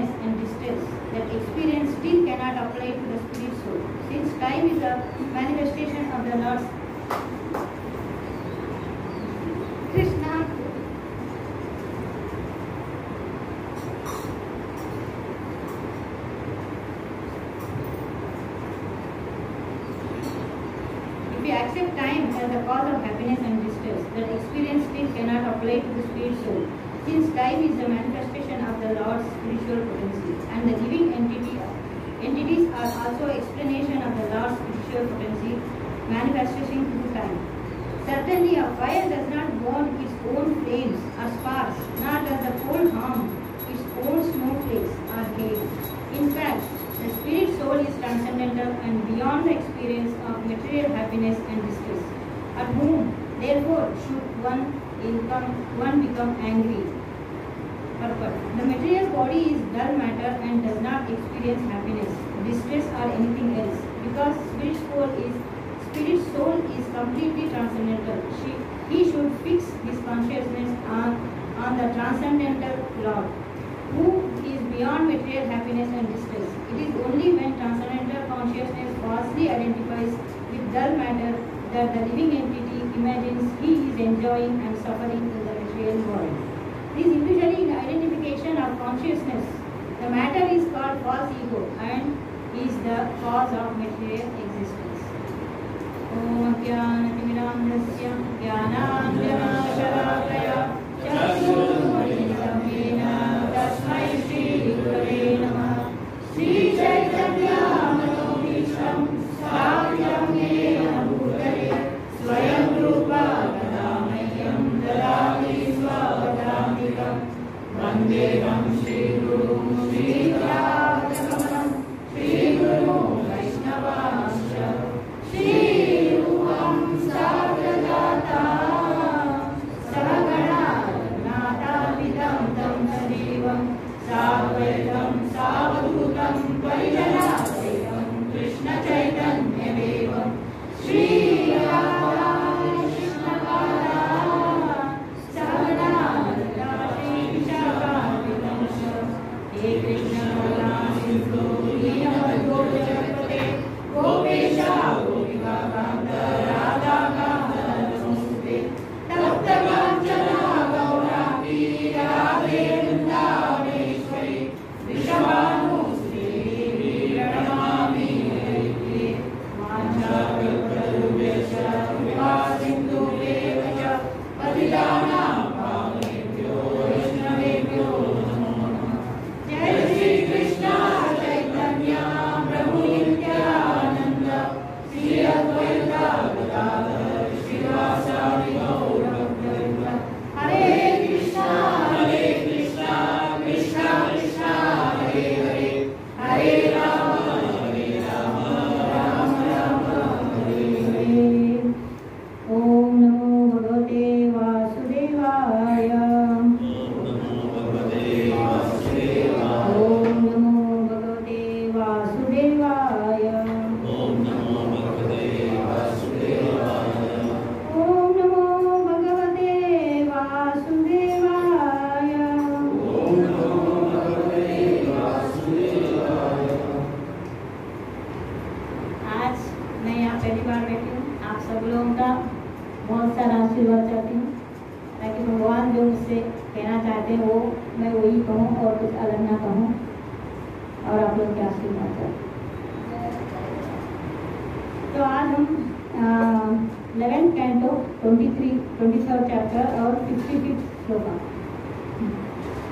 happiness and distress that experience still cannot apply to the spirit soul, since time is a manifestation of the Lord's Krishna. If we accept time as the cause of happiness and distress, that experience still cannot apply to the spirit soul, since time is the manifestation of the Lord's spiritual potency, and the living entities are also explanation of the Lord's spiritual potency manifestation through time. Certainly, a fire does not burn its own flames or sparks, nor does the cold harm its own snowflakes or hail. In fact, the spirit soul is transcendental and beyond the experience of material happiness and distress, at whom, therefore, should one become angry. Purport. The material body is dull matter and does not experience happiness, distress or anything else, because spirit soul is completely transcendental. He should fix his consciousness on the transcendental Lord, who is beyond material happiness and distress. It is only when transcendental consciousness falsely identifies with dull matter that the living entity imagines he is enjoying and suffering in the material world. This usually identification of consciousness. The matter is called false ego and is the cause of material existence. Om Jnanatimirandasya Jnananjanashalakaya Chakshurmanisamena Tasmai Shri Gurave Namah. Shri Chaitanya Manobhisham Sthapitam Yena Bhutale Swayam Rupa Kadamayyam Dadati Swavadantikam Vandeham Shri Gurum Shri Radhakamanam Shri Guru Vaishnavasya Shri Rupam Sagrajata Sagana Nata Vidam Tam Sadivam Savaitam Savadutam Parijana Saitam Krishna Chaitanya Devam Shri Radha Krishna Pada Sagana Shri Vishakam He Krishna Sindhu Dinamadho Jagapate Gopesha Gopika Kanta Radha Kanta Namaste Tapta Kanchana Gauraki Radhe Vrindavaneshwari Vrishabhanu Sri Radhamami Hare Mancha Kalkalubhyascha Kripa Sindhu Devacha Patidana Pavanebhyo Vaishnavebhyo Namo Namah. Jai Shri Krishna Chaitanya Prabhu Nityananda Shri Advaita Gadadhar Srivasadi Gaura Bhakta. Hare Krishna Krishna Krishna Hare Hare Hare Rama Rama Rama Hare Hare. Om Namo Bhagavate Vasudevaya. Om Namo Bhagavate Vasudevaya. Om Namo Bhagavate Vasudevaya. Om Namo Bhagavate Vasudevaya. Om Namo Bhagavate Vasudevaya. आज मैं यहाँ पहली बार बैठी हूँ। आप सब लोगों का बहुत सारा आशीर्वाद चाहती हूँ, ताकि भगवान जो मुझसे कहना चाहते हैं वो मैं वही कहूँ और कुछ अलग ना कहूँ, और आप लोग के आशीर्वाद चाहते हैं। तो आज हम 11th कैंटो 23rd चैप्टर और 55th श्लोका,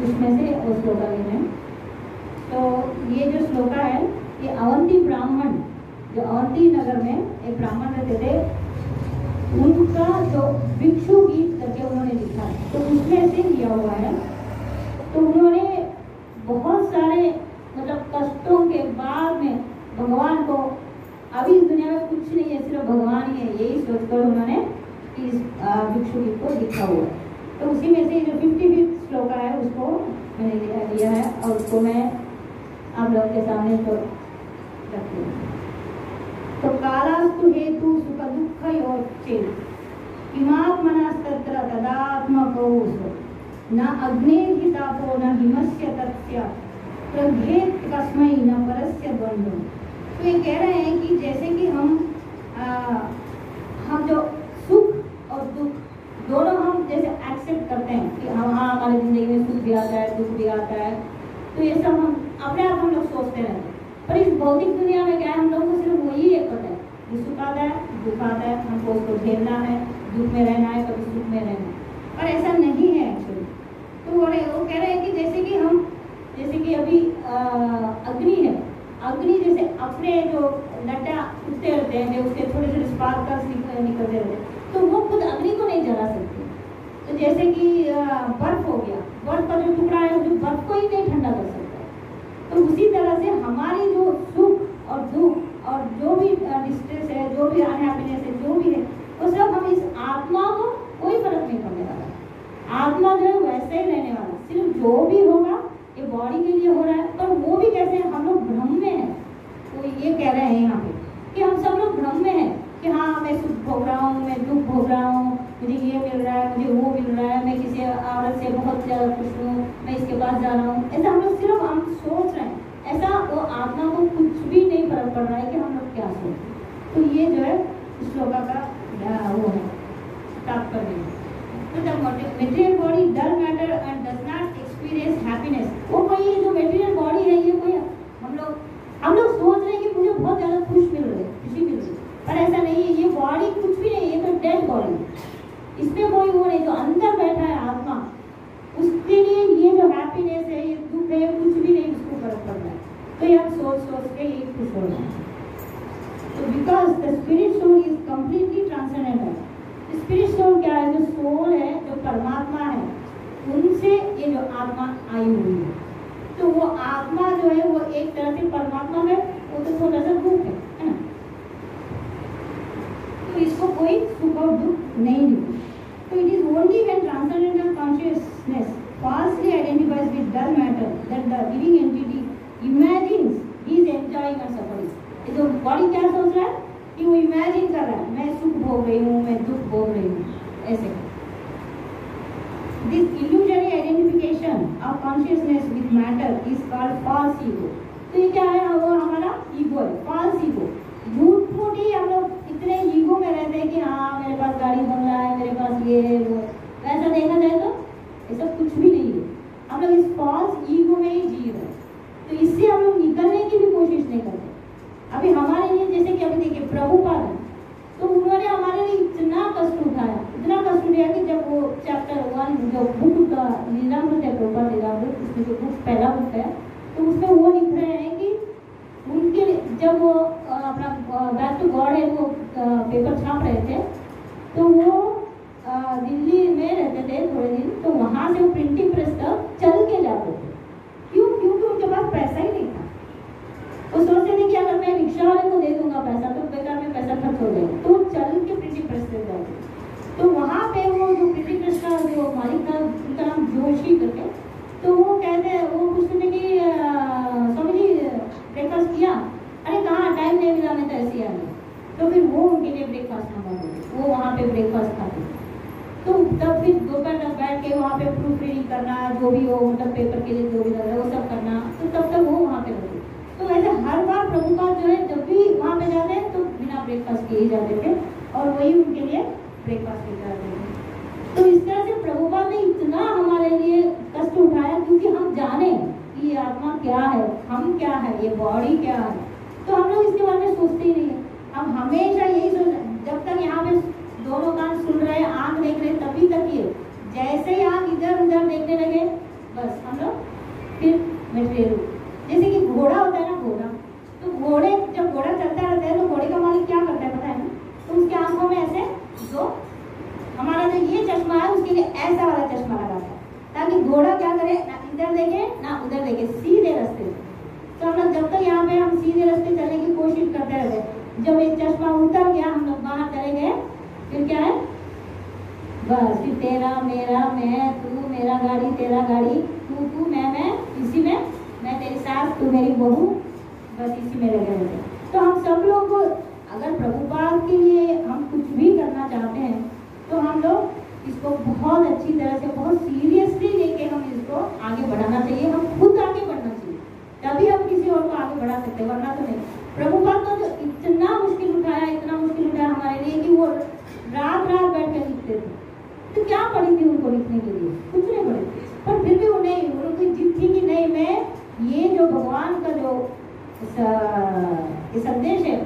उसमें से वो श्लोका ले रहे हैं। तो ये जो श्लोका है, ये अवंती ब्राह्मण, जो अवंती नगर में एक ब्राह्मण रहते थे, उनका जो भिक्षु गीत करके उन्होंने लिखा है, तो उसमें से लिया हुआ है। तो उन्होंने बहुत सारे मतलब कष्टों के बाद में भगवान को, अभी इस दुनिया में कुछ नहीं है, सिर्फ भगवान ही है, यही सोचकर उन्होंने इस भिक्षु गीत को लिखा हुआ है। तो उसी में से जो 55th श्लोका है उसको मैंने लिया है और उसको मैं आप लोगों के सामने तो रखती हूँ। तो कालास्तु हेतु सुख दुख योच्चेत् किमात्मनस्तत्र तदात्मकौ न अग्नेर्हि तापो न हिमस्य तस्य प्रभेद कस्मै न परस्य द्वंद्वम्। तो ये कह रहे हैं कि जैसे कि हम जो सुख और दुख दोनों हम जैसे एक्सेप्ट करते हैं कि हाँ हमारी जिंदगी में सुख भी आता है, दुख भी आता है, तो ये सब हम अपने आप हम लोग सोचते रहते हैं। पर इस भौतिक दुनिया में क्या है, हम लोगों को सिर्फ वही एक पता है कि सुख आता है, दुख आता है, हमको उसको झेलना है, दुख में रहना है, कभी सुख में रहना है। पर ऐसा नहीं है एक्चुअली। तो वो कह रहे हैं कि जैसे कि अभी अग्नि है, अग्नि जैसे अपने जो लटा उठते रहते हैं, उसके छोटे छोटे स्पार्कल्स निकलते रहते हैं, तो वो खुद अग्नि को नहीं जला सकती। तो जैसे कि बर्फ हो गया, बर्फ का जो टुकड़ा है जो बर्फ को ही नहीं ठंडा कर सकता। तो उसी तरह से हमारी जो सुख और दुख और जो भी डिस्ट्रेस है, जो भी अनहैप्पीनेस है, जो भी है, वो सब हम इस आत्मा को कोई फर्क नहीं पड़ने वाला। आत्मा जो है वैसे ही रहने वाला, सिर्फ जो भी होगा ये बॉडी के लिए हो रहा है। पर वो भी कैसे, हम लोग भ्रम में हैं। तो ये कह रहे हैं यहाँ पे कि हम सब लोग भ्रम में हैं कि हाँ मैं सुख भोग रहा हूँ, मैं दुख भोग रहा हूँ, मुझे ये मिल रहा है, मुझे वो मिल रहा है, मैं किसी औरत से बहुत ज़्यादा खुश हूँ, मैं इसके पास जा रहा हूँ। ऐसा हम लोग सिर्फ हम सोच रहे हैं, ऐसा वो आत्मा को कुछ भी नहीं फर्क पड़ रहा है कि हम लोग क्या सोचते हैं। तो ये जो है श्लोका का वो है तात्पर्य। तो the material body dull matter and does not experience happiness. वो कोई जो मटेरियल बॉडी है, ये कोई हम लोग सोच रहे हैं कि मुझे बहुत ज़्यादा खुशी मिल रही है, पर ऐसा नहीं है। ये बॉडी कुछ भी नहीं है, ये तो डेड बॉडी, इसमें कोई वो नहीं। जो अंदर बैठा है आत्मा, उसके लिए ये जो हैप्पीनेस है, ये दुख है, कुछ भी नहीं उसको फर्क पड़ रहा है। तो ये हम सोच के ये खुश हो रहे हैं। तो because the spirit soul is completely transcendental. Spirit soul क्या है, जो सोल है, जो परमात्मा है, उनसे ये जो आत्मा आई हुई है। तो वो आत्मा जो है वो एक तरह से परमात्मा है, वो तो थोड़ा सा दुख है ना। तो इसको कोई सुख और दुख नहीं मिलता। तो it is only when transcendental consciousness falsely identifies with dull matter that the living entity imagines he is enjoying or suffering। ये जो बॉडी क्या सोच रहा है कि वो इमेजिन कर रहा है, मैं सुख भोग रही हूँ, मैं दुख भोग रही हूँ, ऐसे। This illusory identification of consciousness with matter is called false ego। तो ये क्या है, वो हमारा ईगो है, false ego। झूठ मूठी हम लोग इतने ईगो में रहते हैं कि हाँ मेरे पास गाड़ी बंगला है, मेरे पास ये है वो। वैसा देखा जाए तो ऐसा कुछ भी नहीं है। हम लोग इस फॉल्स ईगो में ही जी रहे हैं। तो इससे हम लोग निकलने की भी कोशिश नहीं करते। अभी हमारे लिए जैसे कि अभी देखिए प्रभुपाद है, तो उन्होंने हमारे लिए इतना कष्ट उठाया, इतना कष्ट उठाया कि जब वो चैप्टर 1 जो बुक का लीलामृत है, प्रभुपाद लीलामृत, उसमें जो बुक पहला बुक है, तो उसमें वो लिख रहे हैं कि उनके जब वो अपना बैक टू गॉड है वो पेपर छाप रहे थे, तो वो दिल्ली में रहते थे थोड़े दिन। तो वहाँ से वो प्रिंटिंग प्रेस तक चल के जाते थे। क्यों? क्योंकि उनके पास पैसा ही नहीं था। वो सोचते थे कि अगर मैं रिक्शा वाले को दे दूंगा पैसा तो बेकार में पैसा खर्च हो जाएगा, तो चल के प्रिंटिंग प्रेस से जाते। तो वहाँ पे वो जो प्रिंटिंग प्रेस का जो मालिक था, उनका नाम जोशी करके, तो वो कहते हैं, वो पूछते थे कि स्वामी जी ब्रेकफास्ट किया? अरे कहाँ, टाइम नहीं मिला, मैं तो ऐसे ही आ गई। तो फिर वो उनके लिए ब्रेकफास्ट मंगाते, वो वहाँ पे ब्रेकफास्ट खाते। तो तब फिर दोपहर तक बैठ के वहाँ पे प्रूफ रीडिंग करना, जो भी हो, मतलब पेपर के लिए जो भी लग रहा है वो सब करना। तो तब तक वो वहाँ पे रहते। तो ऐसे हर बार प्रभुपाद जो है जब भी वहाँ पे जाते हैं तो बिना ब्रेकफास्ट किए ही जाते थे, और वही उनके लिए ब्रेकफास्ट ले जाते थे। तो इस तरह से प्रभुपाद ने इतना हमारे लिए कष्ट उठाया, क्योंकि हम जाने कि ये आत्मा क्या है, हम क्या है, ये बॉडी क्या है। तो हम लोग इसके बारे में सोचते ही नहीं है। हम हमेशा यही सोच, जब तक यहाँ पे दोनों कान सुन रहे, आंख देख रहे, तभी तक ये, जैसे ही आंख इधर उधर देखने लगे, बस हम लोग फिर मटेरियल। जैसे कि घोड़ा होता है ना, घोड़ा, तो घोड़े जब घोड़ा चलता रहता है तो घोड़े का मालिक क्या करता है पता है ना? तो उसके आंखों में ऐसे जो हमारा जो ये चश्मा है उसके लिए ऐसा वाला चश्मा लगाता है, ताकि घोड़ा क्या करे, ना इधर देखे ना उधर देखे, सीधे रास्ते से। तो हम लोग जब तक यहाँ पे हम सीधे रास्ते चलने की कोशिश करते रहते, जब एक चश्मा उतर गया, हम लोग बाहर चले गए, फिर क्या है, बस फिर तेरा मेरा, मैं तू, मेरा गाड़ी तेरा गाड़ी, तू मैं, इसी में मैं तेरी सास, तू मेरी बहू, बस इसी में लगे रहते। तो हम सब लोग अगर प्रभुपाद के लिए हम कुछ भी करना चाहते हैं तो हम लोग इसको बहुत अच्छी तरह से, बहुत सीरियसली लेके हम इसको आगे बढ़ाना चाहिए। हम खुद आगे बढ़ना चाहिए, आगे बढ़ा सकते, वरना तो नहीं। प्रभुपाद तो जो इतना मुश्किल उठाया हमारे लिए कि वो रात बैठ कर लिखते थे। तो क्या पड़ी थी उनको लिखने के लिए? कुछ नहीं पड़ी, पर फिर भी उनकी जिद थी कि नहीं, मैं ये जो भगवान का जो संदेश है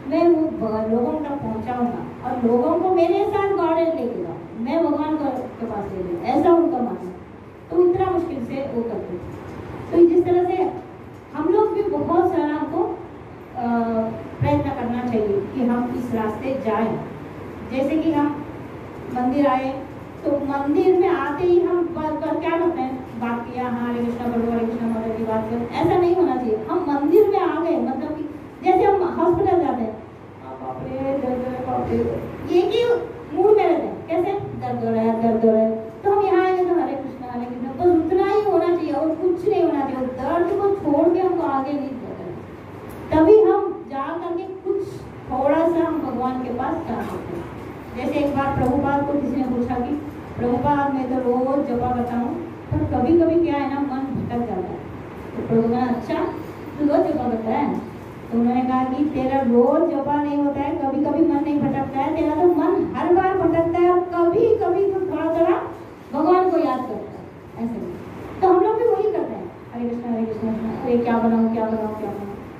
मैं वो लोगों तक पहुंचाऊंगा और लोगों को मेरे साथ गार्डन लेके जाऊँ, मैं भगवान के पास ले जाऊँ, ऐसा उनका मानना। तो इतना मुश्किल से वो करते थे। तो जिस तरह से हम लोग भी बहुत सारा हमको प्रयत्न करना चाहिए कि हम इस रास्ते जाएं। जैसे कि हम मंदिर आए तो मंदिर में आते ही हम क्या करते हैं, बात किया, हाँ हरे कृष्णा बोलो, हरे कृष्णा माता की बात करें, ऐसा नहीं होना चाहिए। हम मंदिर में आ गए, मतलब कि जैसे हम हॉस्पिटल जाते हैं, एक ही मूड में रहते हैं, कैसे दर्द हो रहा है, तो हम यहाँ आएंगे तो हरे कृष्णा बस उतना ही होना चाहिए और कुछ नहीं होना चाहिए। दर्द को छोड़ के हमको आगे नहीं बढ़ना, तभी हम जा करके कुछ थोड़ा सा हम भगवान के पास जा सकते हैं। जैसे एक बार प्रभुपाद को किसी ने पूछा कि प्रभुपाद मैं तो रोज जपा करता हूँ, पर कभी कभी क्या है ना, मन भटक जाता है। तो प्रभुपाद अच्छा तू रोज जपा करता है? तो उन्होंने कहा कि तेरा रोज जपा नहीं होता है, कभी कभी मन नहीं भटकता है, तेरा तो मन हर बार भटकता है और कभी कभी तो थोड़ा भगवान को याद करता है, ऐसे। तो हम लोग भी वही करते हैं, हरे कृष्णा, अरे क्या बनाऊँ,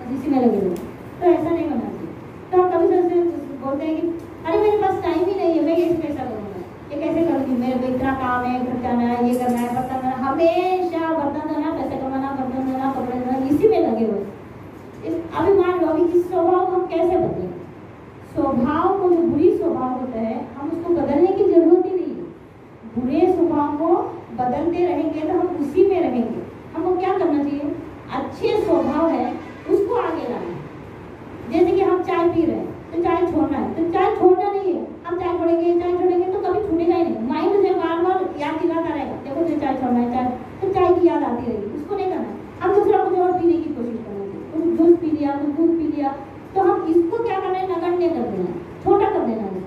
बस इसी में लगे रहो। तो ऐसा नहीं होना चाहिए। तो हम कभी सोचते बोलते हैं कि अरे मेरे पास टाइम ही नहीं है, मैं ये कैसा करूँगा, ये कैसे करूँगी, मेरे को इतना काम है, घर जाना है, ये करना है, बर्तन धोना, हमेशा बर्तन धोना, पैसे कमाना, बर्तन धोना, कपड़े धोना, इसी में लगे हुए। अभी मान लो अभी इस स्वभाव को हम कैसे बदलें? स्वभाव को, जो बुरी स्वभाव होता है, हम उसको बदलने की जरूरत ही नहीं है। बुरे स्वभाव को बदलते रहेंगे तो हम उसी में रहेंगे। हमको क्या करना चाहिए? अच्छे स्वभाव है उसको आगे लाना है। जैसे कि हम चाय पी रहे हैं तो चाय छोड़ना है, तो चाय छोड़ना नहीं है, हम चाय छोड़ेंगे तो कभी छूटेगा ही नहीं। माइंड मुझे बार याद दिलाता रहेगा, देखो तुझे चाय छोड़ना है, तो चाय की याद आती रहेगी, उसको नहीं करना है। हम दूसरा कुछ और पीने की कोशिश करना चाहिए, कुछ जूस पी लिया, कुछ दूध पी लिया, तो हम इसको क्या करना है, नगण्य कर देना, छोटा कर देना है,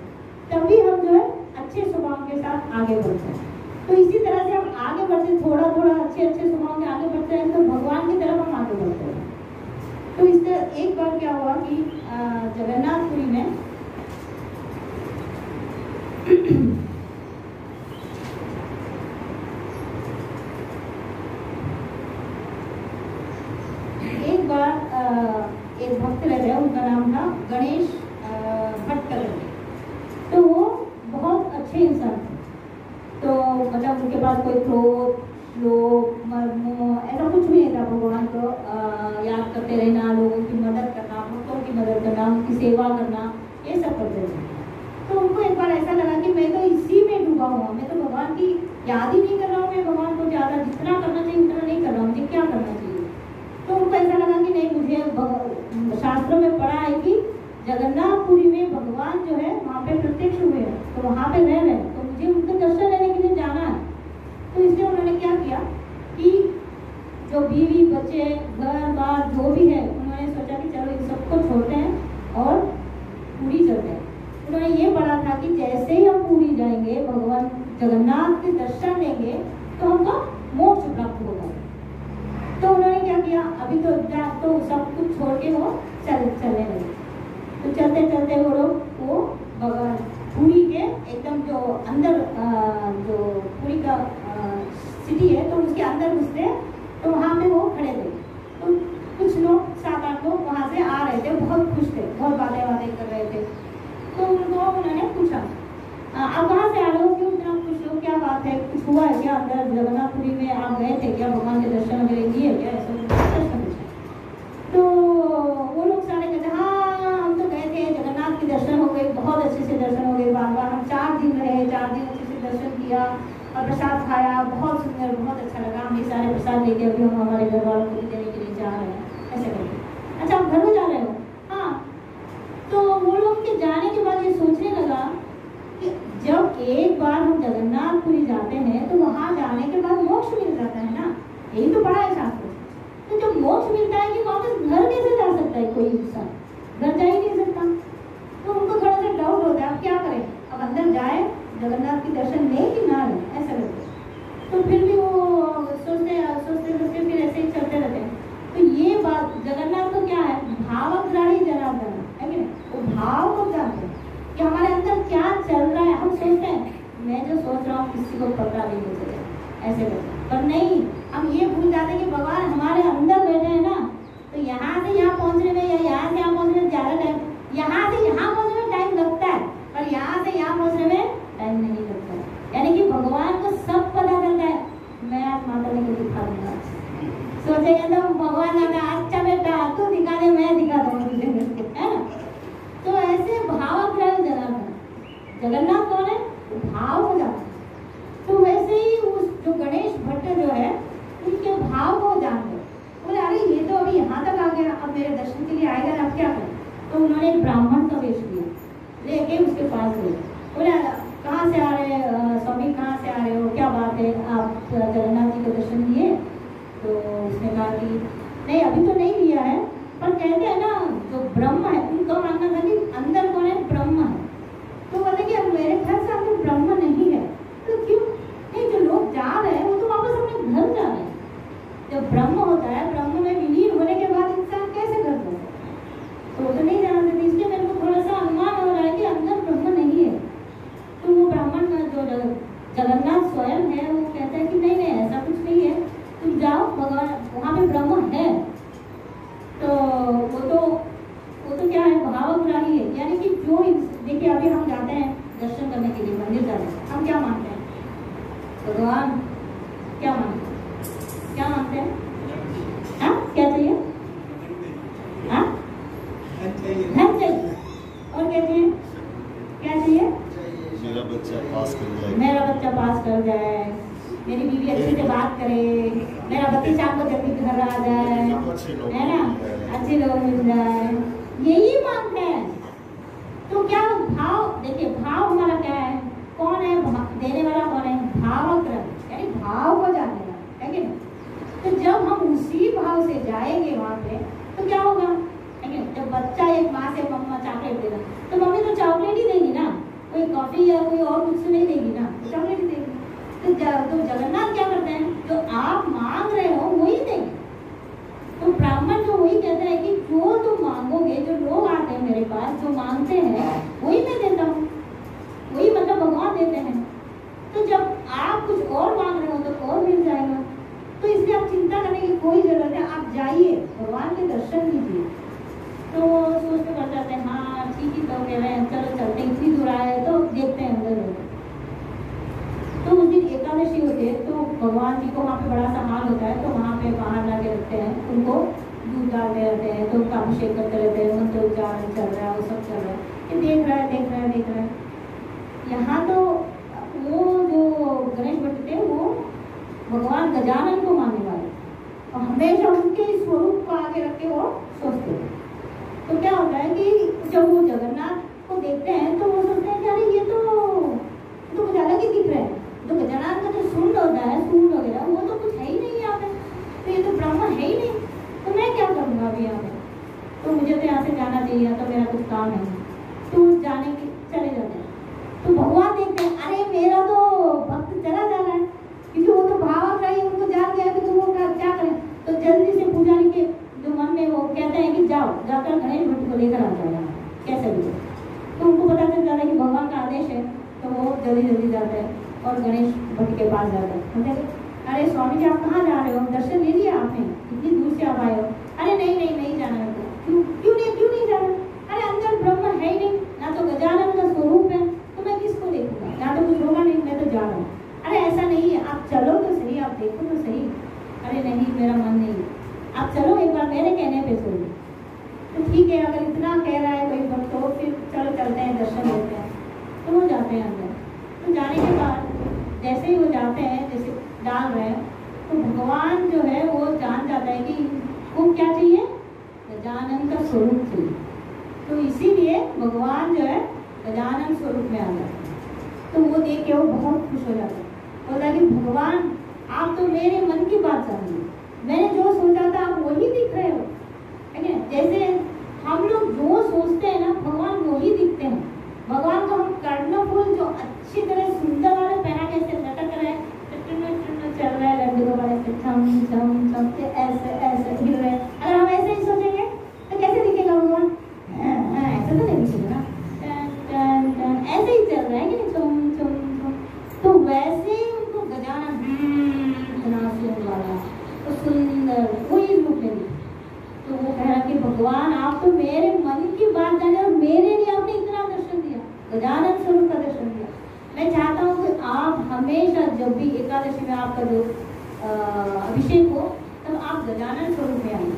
तभी हम जो है अच्छे स्वभाव के साथ आगे बढ़ते हैं। तो इसी तरह से हम आगे बढ़ते, थोड़ा अच्छे स्वभाव में आगे बढ़ते हैं, तो भगवान की तरफ हम आगे बढ़ते हैं। तो इस तरह एक बार क्या हुआ कि जगन्नाथपुरी में एक बार एक भक्त रहते हैं, उनका नाम था गणेश भट्ट करके। तो वो बहुत अच्छे इंसान थे। तो मतलब उनके पास कोई क्रोध, लोभ, मर्म ऐसा कुछ भी नहीं था। भगवान को याद करते रहना, लोगों की मदद करना, भक्तों की मदद करना, उनकी सेवा करना, ये सब करते थे। तो उनको एक बार ऐसा लगा कि मैं तो इसी में डूबा हुआ, मैं तो भगवान की याद ही नहीं कर रहा हूँ, मैं भगवान को ज़्यादा जितना करना चाहिए उतना नहीं कर रहा हूँ, मुझे क्या करना चाहिए। तो उनको ऐसा लगा कि नहीं, मुझे शास्त्रों में पढ़ा है कि जगन्नाथपुरी में भगवान जो है वहाँ पे प्रत्यक्ष हुए हैं, तो वहाँ पे रह रहे हैं, तो मुझे उनके दर्शन लेने के लिए जाना है। तो इसलिए उन्होंने क्या किया कि जो बीवी बच्चे घर बार जो भी है, उन्होंने सोचा कि चलो इन सबको छोड़ते हैं और पुरी चलते हैं। उन्होंने ये पढ़ा था कि जैसे ही हम पुरी जाएंगे, भगवान जगन्नाथ के दर्शन लेंगे, तो हमको मोक्ष प्राप्त होगा। तो उन्होंने क्या किया, अभी तो सब कुछ छोड़ के वो चलने लगे। तो चलते वो लोग वो पुरी के एकदम जो अंदर जो पुरी का सिटी है, तो उसके अंदर घुसते, तो वहाँ पे वो खड़े थे। तो कुछ लोग 7-8 लोग वहाँ से आ रहे थे, बहुत खुश थे, बहुत बातें कर रहे थे। तो उनको उन्होंने पूछा, आप कहाँ से आ रहे हो, क्यों इतना खुश हो, क्या बात है, कुछ हुआ है क्या, अंदर जगन्नाथपुरी में आप गए थे क्या, भगवान के दर्शन वगैरह किए क्या, ऐसा प्रश्न पूछा। तो वो लोग सारे कहते हाँ हम तो गए थे, जगन्नाथ के दर्शन हो गए, बहुत अच्छे से दर्शन हो गए, बार हम 4 दिन रहे, 4 दिन अच्छे से दर्शन किया और प्रसाद खाया, बहुत सुंदर, बहुत अच्छा लगा, हम ये सारे प्रसाद लेके अभी हम हमारे घर वालों को भी देने के लिए जा रहे हैं, ऐसे करके। अच्छा आप घर में जा रहे हो? हाँ। तो वो लोग के जाने के बाद ये सोचने लगा कि जब एक बार हम जगन्नाथपुरी जाते हैं तो वहाँ जाने के बाद मोक्ष मिल जाता है ना, यही तो पढ़ा है शास्त्र। तो जब मोक्ष मिलता है कि वापस घर कैसे जा सकता है कोई इंसान, घर जा ही नहीं सकता। तो उनको थोड़ा सा डाउट होता है, अब क्या करें, अब अंदर जाए, जगन्नाथ की दर्शन लें कि ना लें, ऐसा लगता है। तो फिर भी वो सोचते फिर ऐसे ही चलते रहते हैं। तो ये बात, जगन्नाथ तो भावग्राही जनार्दन है कि नहीं, वो भाव को जानते हैं कि हमारे अंदर क्या चल रहा है। हम सोचते हैं मैं जो सोच रहा हूँ किसी को पता नहीं हो चलेगा, ऐसे करते हैं। पर नहीं, हम ये भूल जाते हैं कि भगवान हमारे अंदर बैठे हैं ना, तो यहाँ से यहाँ पहुँचने में या यहाँ से यहाँ पहुँचने में ज़्यादा टाइम, यहाँ से यहाँ पहुँचने में टाइम लगता है, पर यहाँ से यहाँ पहुँचने में टाइम नहीं लगता है। यानी कि भगवान को सब पता चलता है। मैं आज माता ने को दिखा दूंगा, सोचेगा तो भगवान आता है, अच्छा बेटा तू दिखा दे, मैं दिखा दूंगा तुझे, है ना। तो ऐसे भावग्राही जनार्दन, जगन्नाथ कौन है, भाव को जानते। तो वैसे ही उस जो गणेश भट्ट जो है उनके भाव को जानते। बोले अरे ये तो अभी यहाँ तक आ गया, अब मेरे दर्शन के लिए आएगा ना, अब क्या करें। तो उन्होंने एक ब्राह्मण का वेश लिया, लेके उसके पास गए। बोले कहाँ से आ रहे स्वामी, कहाँ से आ रहे हो, क्या बात है, आप जगन्नाथ जी के दर्शन दिए। तो उसने कहा कि नहीं अभी तो नहीं लिया है, पर कहते हैं ना जो ब्रह्म है, उनका मानना था कि अंदर कौन है, ब्रह्म है। तो बोले कि अब मेरे घर से अंदर ब्रह्म नहीं है। तो क्यों नहीं, जो लोग जा रहे हैं वो तो वापस अपने घर जा रहे हैं। जब ब्रह्म होता है, ब्रह्म में विलीन होने के बाद इंसान कैसे घर जा सकता है। तो वो तो नहीं जानते थे, इसलिए मेरे को थोड़ा सा अनुमान हो रहा है कि अंदर ब्रह्म नहीं है। तो वो ब्राह्मण जो जगन्नाथ स्वयं है वो कहता है कि नहीं नहीं ऐसा कुछ नहीं है, तुम जाओ, भगवान वहाँ पे ब्रह्म है। तो वो तो क्या है, भावग्राही है। यानी कि जो देखिए अभी हम जाते हैं दर्शन करने के लिए, मंदिर जाते हैं, हम क्या मानते हैं, भगवान क्या मानते हैं, क्या मानते हैं, हाँ क्या चाहिए, हाँ धन चाहिए, और क्या चाहिए, क्या चाहिए, मेरा बच्चा पास कर जाए, मेरा बच्चा पास कर जाए, मेरी बीवी अच्छे से बात करे, मेरा बच्चा शाम को जल्दी घर आ जाए, है ना, अच्छे लोग मिल जाए, यही मांगते हैं। तो क्या भाव, देखिए भाव हमारा क्या है, कौन है देने वाला, कौन है, भावग्राही, यानी भाव को जानने वाला, है कि नहीं। तो जब हम उसी भाव से जाएंगे वहाँ पे तो क्या होगा, है कि जब बच्चा एक माँ से मम्मा चॉकलेट देगा तो मम्मी तो चॉकलेट ही देगी ना, कोई कॉफी या कोई और कुछ नहीं देगी ना, चॉकलेट ही देगी। तो जगन्नाथ क्या करते हैं, जो आप मांग रहे हो वही देंगे। तो ब्राह्मण जो वही कहता है कि जो तुम मांगोगे, जो लोग आते हैं मेरे पास जो मांगते हैं वही मैं देता हूँ, वही मतलब भगवान देते हैं। तो जब आप कुछ और मांग रहे हो तो और मिल जाएगा। तो इसलिए आप चिंता करने की कोई जरूरत है, आप जाइए भगवान के दर्शन कीजिए। तो सोच में पड़ जाते हैं, हाँ ठीक ही तो कह रहे हैं, चलो चलते हैं, इतनी दूर आए तो देखते हैं अंदर। तो उस दिन एकादशी होती है, तो भगवान जी को वहाँ पे बड़ा सा हाल होता है, तो वहाँ पे बाहर जाके रखते हैं, उनको दूध डालते रहते हैं, तो उनका अभिषेक करते रहते हैं, मंत्र उच्चारण चल रहा है, वो सब चल रहा है, देख रहा है देख रहा है देख रहा है। यहाँ तो वो जो गणेश भट्ट थे वो भगवान गजानन को मानने वाले, और हमेशा उनके स्वरूप को आगे रख के वो सोचते थे। तो क्या होता है कि जब वो जगन्नाथ को देखते हैं तो वो सोचते हैं कि अरे ये तो कुछ अलग ही दिख रहा है। तो गजानन का जो सूंड होता है, सूंड वगैरह, वो तो कुछ है ही नहीं यहाँ पे, तो ये तो ब्रह्म है ही नहीं, तो मैं क्या करूँगा अभी यहाँ पे, तो मुझे तो यहाँ से जाना चाहिए, तो मेरा कुछ काम है। तो जाने के चले जाते हैं, तो भगवान देखते हैं अरे मेरा तो भक्त चला जा रहा है, क्योंकि वो तो भावग्राही है, उनको जान गया कि तो वो क्या करें। तो जल्दी से पुजारी के जो मन में वो कहते हैं कि जाओ जाकर गणेश भट्ट को लेकर आ जाओ यहाँ कैसे भी। तो उनको पता चल जाता है कि भगवान का आदेश है, तो वो जल्दी जल्दी जाते हैं और गणेश भट्ट के पास जाते हैं। अरे स्वामी जी आप कहाँ जा रहे हो, दर्शन ले लिया आपने, इतनी दूर से आप आए हो। अरे नहीं नहीं नहीं जाना है, क्यों नहीं जाना, अरे अंदर ब्रह्म है ही नहीं, ना तो गजानन का स्वरूप है, तो मैं किसको देखूंगा, ना तो कुछ होगा नहीं, मैं तो जा रहा हूँ। अरे ऐसा नहीं है, आप चलो तो सही, आप देखो तो सही। अरे नहीं मेरा मन नहीं, आप चलो एक बार मेरे कहने पे सुनो। तो ठीक है, अगर इतना कह रहा है कोई भक्त तो फिर चलो चलते हैं, दर्शन लेते हैं। तो वो जाते हैं अंदर। तो जाने के बाद जैसे ही वो जाते हैं, जैसे डाल रहे हैं, तो भगवान जो है वो जान जाता है कि वो क्या चाहिए, गजानन का स्वरूप चाहिए। तो इसीलिए भगवान जो है गजानन स्वरूप में आ जाता है। तो वो देख के वो बहुत खुश हो जाता है, बोला कि भगवान आप तो मेरे मन की बात जानिए, मैंने जो सोचा था आप वही दिख रहे हो, है ना। जैसे हम लोग जो सोचते हैं ना, भगवान वही दिखते हैं। भगवान को हम कर्णफूल जो अच्छी तरह सुंदर वाले पहना के ऐसे लटक रहे हैं, चल रहा है लड्डू को बड़े से छम छम छम से ऐसे ऐसे हिल रहे हैं। अगर हम ऐसे ही सोचेंगे तो कैसे भगवान आप तो मेरे मन की बात जाने और मेरे लिए आपने इतना दर्शन दिया, गजानन स्वरूप का दर्शन दिया। मैं चाहता हूँ कि आप हमेशा जब भी एकादशी में आपका जो अभिषेक हो तब आप गजानन स्वरूप में आइए।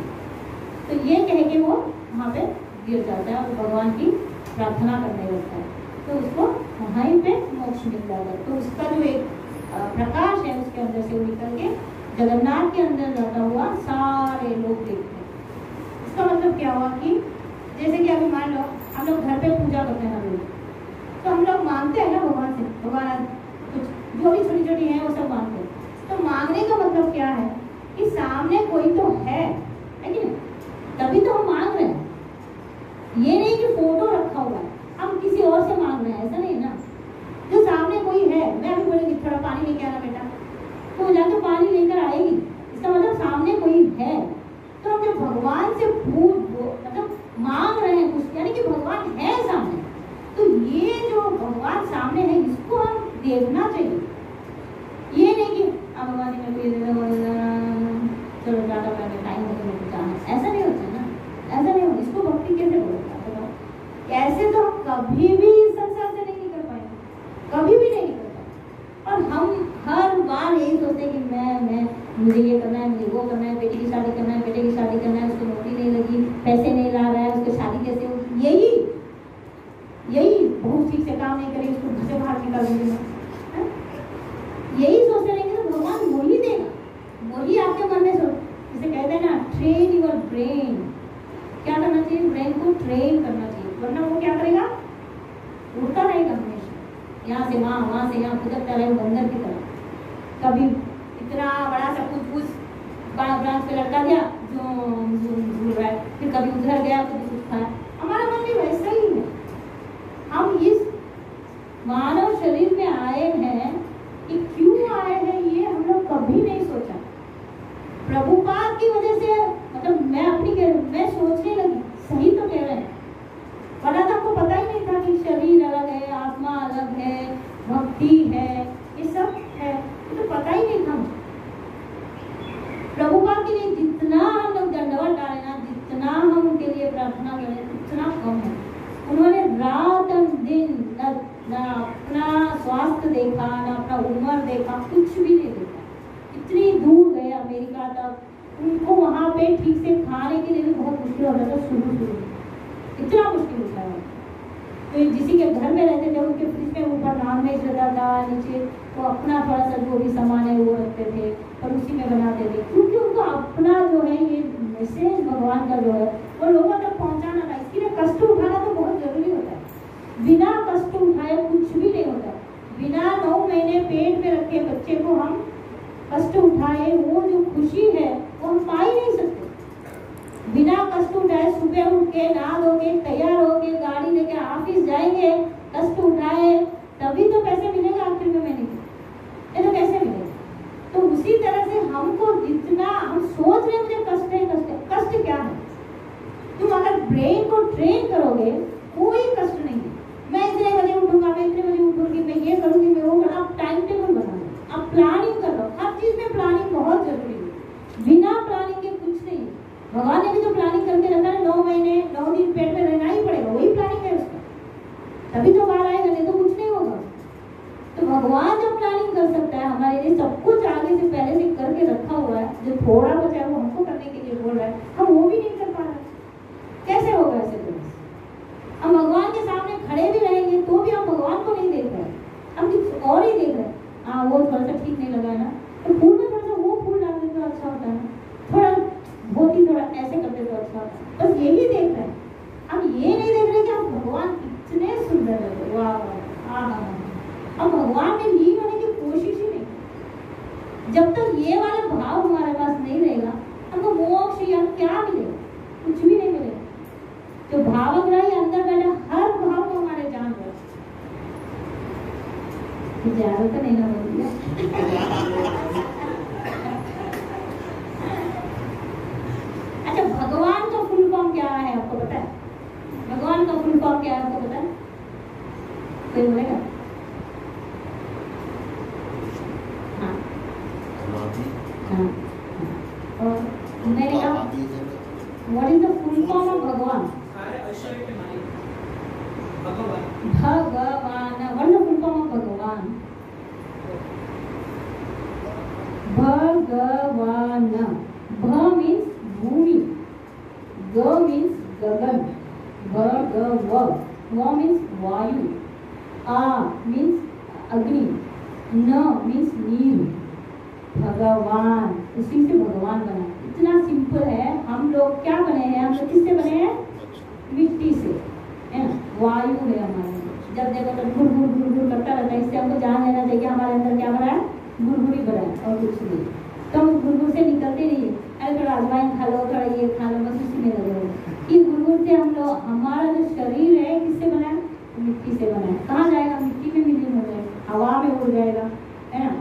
तो ये कह के वो वहाँ पे गिर जाता है और भगवान की प्रार्थना करने लगता है, तो उसको वहीं पे मोक्ष मिल जाता है। तो उसका जो एक प्रकाश है उसके अंदर से वो निकल के जगन्नाथ के अंदर जाता हुआ सारे लोग देखते हैं। इसका मतलब क्या हुआ कि जैसे कि अभी मान लो हम लोग घर पे पूजा करते हैं हम लोग, तो हम लोग मांगते हैं ना भगवान से, भगवान कुछ जो भी छोटी छोटी है वो सब मांगते हैं। तो मांगने का मतलब क्या है कि सामने कोई तो है कि नहीं, तभी तो हम मांग रहे हैं। ये नहीं कि फोटो रखा हुआ है हम किसी और से मांग रहे हैं, ऐसा नहीं ना। जो सामने कोई है, मैं अभी बोलेंगी थोड़ा पानी लेके आना बेटा, तो वो जाके पानी लेकर आएगी, इसका मतलब सामने कोई है। तो हम जब भगवान से मतलब मांग रहे हैं कुछ, यानी कि भगवान है सामने, तो ये जो भगवान सामने है इसको हम देखना चाहिए। ये नहीं कि भगवान ने मेरे को ये दे दिया, चलो ज्यादा मैंने टाइम नहीं जाना, ऐसा नहीं होता ना, ऐसा नहीं होता। इसको भक्ति कैसे बोलता है? ऐसे तो हम कभी भी संसार से नहीं निकल पाएंगे, कभी भी नहीं निकल पाएंगे। और हम हर बार यही सोचते हैं कि मैं मुझे ये करना है, मुझे वो करना है, बेटी की शादी करना है, बेटे की शादी करना है, उसको नौकरी नहीं लगी, पैसे नहीं ला रहा है, उसको शादी कैसे होगी, यही बहुत ठीक से काम नहीं करेगी, उसको घर से बाहर निकाल देंगे, यही सोचते रहेंगे तो भगवान वही देगा, वही आपके मन में सोच। जैसे कहते हैं ना, ट्रेन योर ब्रेन। क्या करना चाहिए? ब्रेन को ट्रेन करना चाहिए, वरना वो क्या करेगा? उड़ता रहेगा हमेशा, यहाँ से वहाँ से यहाँ कुदरता रहेगा बंदर की तरह। कभी इतना बड़ा सा कुछ ब्रांच पे लटका दिया, झूल रहा है, फिर कभी उधर गया तो कुछ खाया। हमारा मन भी वैसा ही है। हम इस मानव शरीर में आए हैं कि क्यों आए हैं ये हम लोग कभी नहीं सोचा। प्रभुपाद की वजह से, मतलब मैं सोचने लगी, सही तो कह रहे हैं, वरना तो आपको पता ही नहीं था कि शरीर अलग है, आत्मा अलग है, भक्ति है, ये सब है, ये तो पता ही नहीं था। प्रभुपाद के लिए जितना हम लोग दंडवत डाले ना, जितना हम उनके लिए प्रार्थना करें उतना कम है। उन्होंने रात दिन न अपना स्वास्थ्य देखा, न अपना उम्र देखा, कुछ भी नहीं देखा। इतनी दूर गए अमेरिका तक, उनको वहाँ पे ठीक से खाने के लिए भी बहुत मुश्किल होता था, शुरू इतना मुश्किल होता है। तो किसी के घर में रहते थे, उनके फ्रिज में ऊपर नॉनवेज रहता था, नीचे वो अपना थोड़ा सा जो भी सामान है वो रखते थे और उसी में बनाते थे, क्योंकि उनको अपना जो है ये मैसेज भगवान का जो है वो लोगों तक पहुँचाना था। इसके लिए कष्ट उठाना तो बहुत जरूरी होता है। बिना कष्ट उठाए कुछ भी नहीं होता। बिना 9 महीने पेट में रखे बच्चे को हम कष्ट उठाए, वो जो खुशी है वो हम पा ही नहीं सकते। बिना कष्ट उठाए सुबह उठ के नहा धोके तैयार होके गाड़ी लेके ऑफिस जाएंगे, कष्ट उठाए तभी तो पैसे मिलेगा आखिर में महीने के, ये तो कैसे मिलेगा? तो उसी तरह से हमको जितना हम सोच रहे मुझे कष्ट है, कष्ट क्या है? तुम अगर ब्रेन को ट्रेन करोगे कोई कष्ट नहीं है। मैं इतने बजे उठूंगा, मैं इतने बजे उठूंगी, मैं ये करूंगी, मैं वो करूंगा। आप टाइम टेबल बना लो, आप प्लानिंग कर लो। हर चीज में प्लानिंग बहुत जरूरी है, बिना प्लानिंग के कुछ नहीं है। भगवान ने भी तो प्लानिंग करके रखा है, 9 महीने 9 दिन पेट में रहना ही पड़ेगा, वही प्लानिंग है उसका, तभी तो बाहर आएगा, नहीं तो कुछ नहीं होगा। तो भगवान जब प्लानिंग कर सकता है हमारे लिए, सब कुछ आगे से पहले से करके रखा हुआ है, जो थोड़ा बचा है वो हमको करने के लिए बोल रहा है, हम वो भी नहीं कर पा रहे, कैसे होगा ऐसे? हम भगवान के सामने खड़े भी रहेंगे तो भी हम भगवान को नहीं देख रहे, हम कुछ और ही देख रहे हैं। हाँ, वो थोड़ा सा ठीक नहीं लगा है ना, तो फूल में थोड़ा सा वो फूल डाल दे तो अच्छा होता है, थोड़ा धोती थोड़ा ऐसे कर दे तो अच्छा होता है। बस यही देख रहे हैं, हम ये नहीं देख रहे कि हम भगवान कितने सुंदर है। वाह, हम भगवान में लीन होने की कोशिश ही नहीं। जब तक ये वाला भाव हमारे पास नहीं रहेगा, हमको मोक्ष या क्या मिलेगा? कुछ भी नहीं मिलेगा। तो भावग्राही अंदर बैठा हर भाव को हमारे जान रहे, ज्यादा तो नहीं ना बोल दिया। अच्छा, भगवान का फुल फॉर्म क्या है आपको पता है? भगवान का फुल फॉर्म क्या है आपको पता है? कोई बोलेगा? हाँ, और मैंने कहा what is the full form of भगवान? भगवान. What is the full form of भगवान? भगवान. भ मीन्स भूमि, ग मीन्स गगन, भगव, व मीन्स वायु, आ मीन्स अग्नि, न मीन्स नीर. भगवान, उसी से भगवान बना. इतना सिंपल है. हम लोग क्या बने हैं? हम लोग किससे बने हैं? मिट्टी से, है ना. वायु है हमारे. जब देखो तो गुड़ गुड़ गुड़ गुड़ करता रहता है. इससे हमको जान लेना चाहिए हमारे अंदर क्या बना है? गुड़गुड़ी बना है और कुछ नहीं. तो हम गुड़गुड़ से निकलते नहीं. अरे थोड़ा अजवाइन खा लो, थोड़ा ये खा लो, बस उसी में लगे हो. इस गुड़गुड़ से हम लोग, हमारा जो शरीर है किससे बना है? मिट्टी से बना है. कहाँ जाएगा? मिट्टी में विलीन हो जाएगा, हवा में उड़ जाएगा, है ना.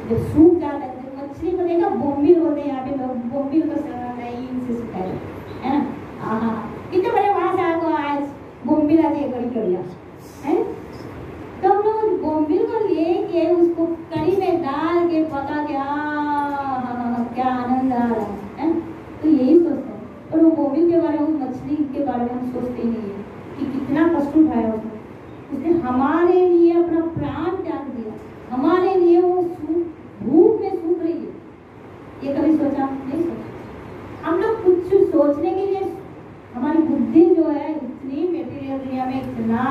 जब सूख जाता है, मछली को देखा बोम्बिल बोलते हैं यहाँ पे लोग. बोम्बिल को से सिखाया, है ना. हाँ, कितने बड़े वहां से आपको आज बोम्बिल आती है कड़ी कड़िया, है. तो हम लोग बोम्बिल को लेके उसको कड़ी में डाल के पका के क्या आनंद आ रहा है. तो यही सोचते हैं. और वो बोम्बिल के बारे में, मछली के बारे में हम सोचते ही नहीं है कि कितना कष्ट उठाया उसने. उसने हमारे लिए अपना प्राण त्याग दिया. हमारे लिए वो भूख में सूख रही है. ये कभी सोचा? नहीं सोचा. हम लोग कुछ सोचने के लिए हमारी बुद्धि जो है इतनी मेटीरियल दुनिया में इतना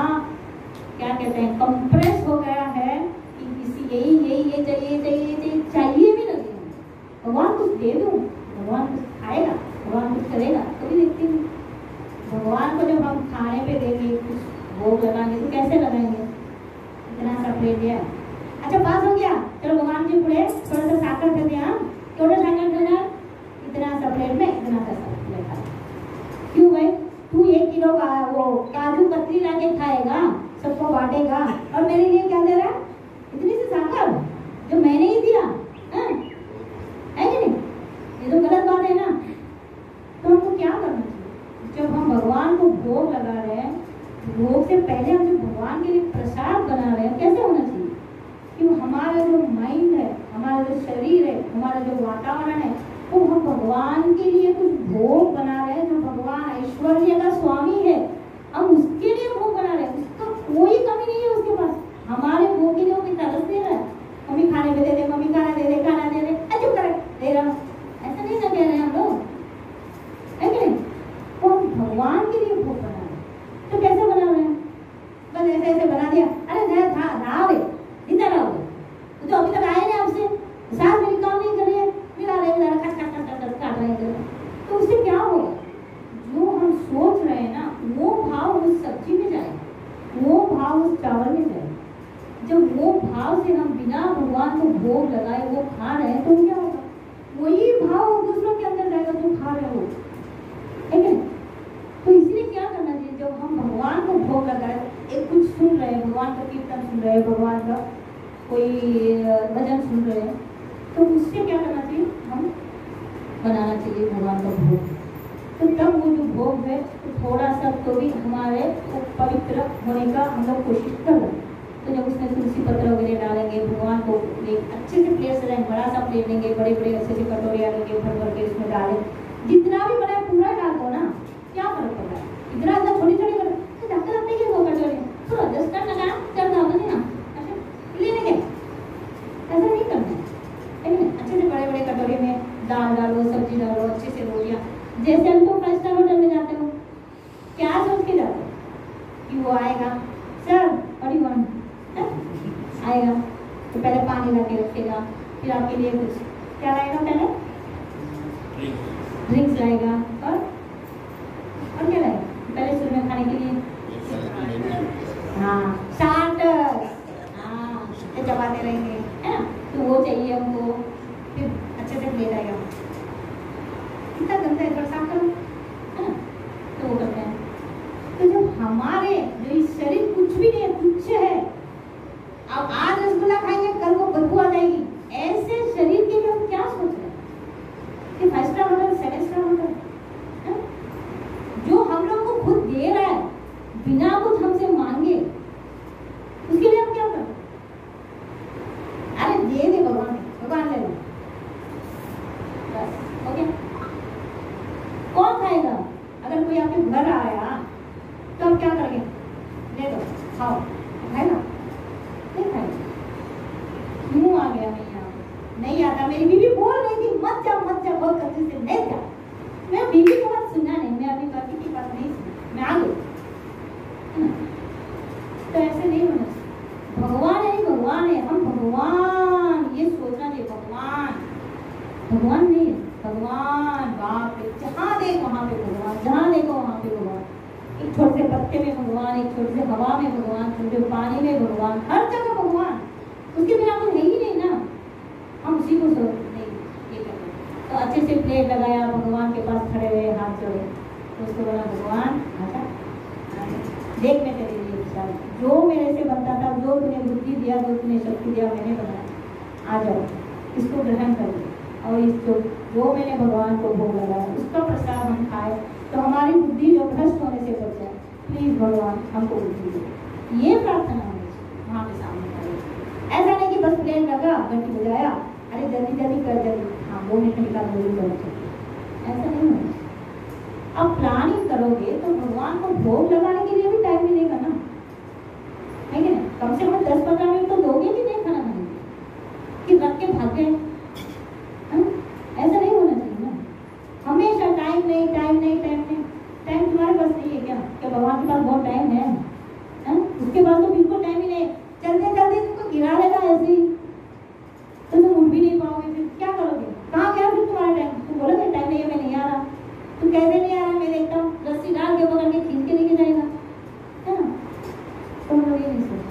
क्या कहते हैं कंप्रेस हो गया है कि किसी यही चाहिए भी नहीं. भगवान कुछ दे दूं, भगवान कुछ खाएगा, भगवान कुछ करेगा, कभी देखते नहीं. भगवान को जब हम खाने पे देंगे, कुछ भोग लगाएंगे तो कैसे लगाएंगे? इतना सा प्लेट दिया. अच्छा पास हो गया, चलो भगवान जी पुड़े थोड़ा सा साकर दे दिया. थोड़ा साकर देना, इतना सा प्लेट में इतना सा लेखा. क्यों भाई? तू 1 किलो का वो काजू कतरी लाके खाएगा, सबको बांटेगा, और मेरे लिए क्या दे रहा है? इतनी सी साकर जो मैंने ही दिया, है कि नहीं? ये तो गलत बात है ना. तो हमको क्या करना चाहिए? जब हम भगवान को भोग लगा रहे हैं, भोग से पहले हम जो भगवान के लिए प्रसाद बना रहे हैं, कैसे होना चाहिए? कि हमारा जो माइंड है, हमारा जो शरीर है, हमारा जो वातावरण है, वो हम भगवान के लिए कुछ भोग बना रहे हैं. जो भगवान ऐश्वर्य का स्वामी है, हम उसके लिए भोग बना रहे हैं. उसका कोई कमी नहीं है उसके पास. हमारे भोग के लिए वो तरस दे रहा है. मम्मी खाने पे दे दे, मम्मी खाना दे दे, खाना दे दे, चुप कर दे रहा हूँ. ऐसा नहीं ना कह रहे हैं हम लोग, है कि नहीं? तो हम भगवान के लिए भोग बना रहे हैं. तो कैसे बना रहे हैं? बस ऐसे ऐसे बना दिया. अरे रहा जितना रहोगे तो अभी तक आए नहीं आपसे, साथ मेरी काम नहीं कर रही है, मिला रहे खट काट रहे हैं. तो उससे क्या होगा? जो हम सोच रहे हैं ना, वो भाव उस सब्जी में जाएगा, वो भाव उस चावल में जाएगा. जब वो भाव से हम बिना भगवान को भोग लगाए वो खा रहे हैं, तो क्या होगा? वही भाव दूसरों के अंदर जाएगा जो खा रहे हो, ठीक है. तो इसलिए क्या करना चाहिए? जब हम भगवान को भोग लगाए, एक कुछ सुन रहे हैं, भगवान का कीर्तन सुन रहे हैं, भगवान का कोई भजन सुन रहे हैं, तो उससे क्या करना चाहिए? हम बनाना चाहिए भगवान का भोग. तो तब वो जो भोग है तो थोड़ा सा तो भी हमारे पवित्र होने का हम लोग कोशिश कर रहे हैं. तो जब उसमें तुलसी पत्र वगैरह डालेंगे, भगवान को एक अच्छे से प्लेट सजाएंगे, बड़ा सा प्लेट लेंगे, बड़े बड़े अच्छे से कटोरिया लेंगे, भर भर के उसमें डालें. जितना भी बना है पूरा डाल दो ना, क्या फर्क पड़ रहा है? इतना छोटी छोटी कर धक्का लगता है वो कटोरी थोड़ा 10 टन लगा कर दो ना, लेने के ऐसा नहीं करना है. अच्छे से बड़े बड़े कटोरी में दाल डालो, सब्जी डालो, अच्छे से रोटियां. जैसे हम तो 5 स्टार होटल में जाते हो, क्या सोच के जाते हो कि वो आएगा, सर व्हाट यू वांट, आएगा तो पहले पानी ला के रखेगा, फिर आपके लिए कुछ क्या लाएगा? पहले ड्रिंक्स लाएगा, और क्या लाएगा? पहले शुरू में खाने के लिए हाँ स्टार्टर, हाँ चबाते रहेंगे, है ना. तो वो चाहिए हमको, फिर अच्छे से प्लेट आएगा. कितना गंदा है, थोड़ा साफ करो, है ना. तो वो करते हैं. तो जो हमारे जो इस शरीर कुछ भी नहीं है, तुच्छ है. अब आज रसगुल्ला खाएंगे, कल को बदबू आ जाएगी. ऐसे शरीर के लिए हम क्या सोच रहे हैं कि 5 स्टार होटल, 7 स्टार होटल, जो हम लोग को खुद दे रहा है बिना कुछ हमसे मांगे, उसके लिए हम क्या करें? अरे दे दे भगवान, भगवान ले लो, बस हो गया. कौन खाएगा? कोई आपके घर आया तो आप क्या करेंगे? ले दो, खाओ, खाएगा? नहीं खाएगा। क्यों आ गया मैं यहाँ पे? नहीं आता। मेरी बीवी बोल रही थी मत जा बहुत कच्चे से, नहीं जा। मैं बीवी की बात सुना नहीं, मैं अभी बाकी की बात नहीं सुना, मैं आ गई। तो ऐसे नहीं होना चाहिए। भगवान है, भगवान है, हम भगवान, ये सोचना चाहिए। भगवान नहीं है, भगवान बाप रे, जहाँ देखो वहाँ पे भगवान, जहाँ देखो वहाँ पे भगवान। एक छोटे पत्ते में भगवान, एक छोटे से हवा में भगवान, छोटे पानी में भगवान, हर जगह भगवान। उसके बिना कुछ है ही नहीं ना। हम उसी को सोच नहीं ये करते। तो अच्छे से प्लेट लगाया, भगवान के पास खड़े हुए, हाथ जोड़े, तो उसको बोला भगवान आजा देख मैं तेरे लिए विचार, जो मेरे से बनता था, जो तूने बुद्धि दिया, जो तूने शक्ति दिया, मैंने बनाया, आ जाओ इसको ग्रहण कर लो। और इसको जो मैंने भगवान को भोग लगाया उसका प्रसाद हम खाए तो हमारी बुद्धि जो भ्रष्ट होने से बच जाए। प्लीज भगवान हमको बुद्धि दो। ये प्रार्थना होनी चाहिए वहाँ पे सामने खड़े। ऐसा नहीं कि बस प्लेट लगा, घंटी बजाया, अरे जल्दी जल्दी कर, जल्दी हाँ 2 मिनट निकाल जल्दी कर, ऐसा नहीं होना चाहिए। अब प्लानिंग करोगे तो भगवान को भोग लगाने के लिए भी टाइम मिलेगा ना, है कि नहीं? कम से कम 10-15 मिनट तो दोगे कि नहीं खाना खाने कि रख के भाग गए। ऐसा नहीं होना चाहिए ना। हमेशा टाइम नहीं, टाइम नहीं, टाइम नहीं। टाइम तुम्हारे पास नहीं है क्या? क्या भगवान के पास बहुत टाइम है? उसके पास तो बिल्कुल टाइम ही नहीं। चलते चलते तुमको गिरा देगा ऐसे ही, तो तुम उठ भी नहीं पाओगे। फिर क्या करोगे? कहाँ गया फिर तुम्हारा टाइम? तुम बोलोगे टाइम नहीं है, मैं नहीं आ रहा। तुम कैसे नहीं आ रहा? मैं देखता हूँ रस्सी डाल के पकड़ के खींच के लेके जाएगा, है ना? तो हम लोग ये नहीं सोचते।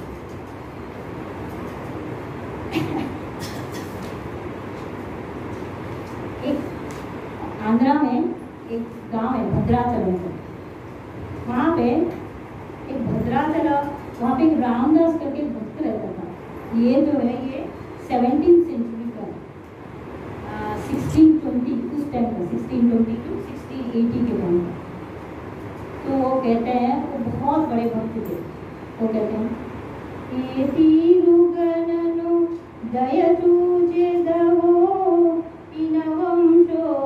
आंध्रा में एक गांव है भद्राचलम, वहाँ पे एक भद्राचलम, वहाँ पे एक रामदास करके भक्त रहता था। ये जो है ये 17th सेंचुरी का, 1620 उस टाइम का, 1620 to 1680 के टाइम का। तो वो कहते हैं वो बहुत बड़े भक्त थे। वो कहते हैं ये तीरुगणनु दया तुझे दवो इनवंशोत्तम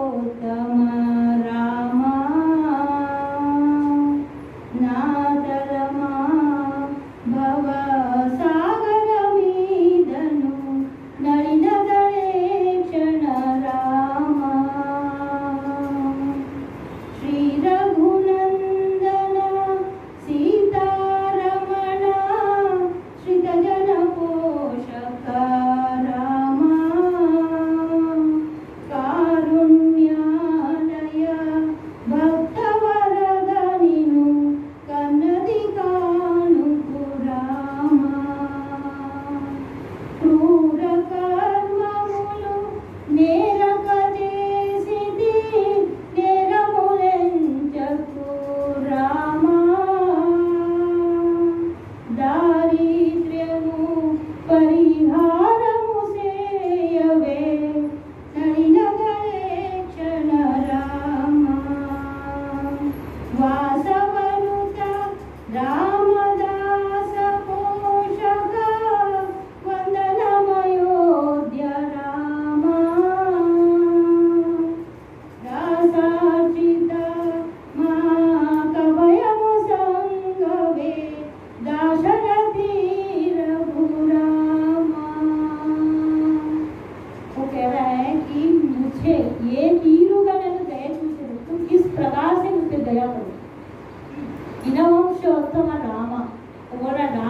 रामा नादरमा भव सागरमीदनु नरिनदरे क्षण रामा श्री रघुनंदन सीतारमण श्रितजन पोषक रामा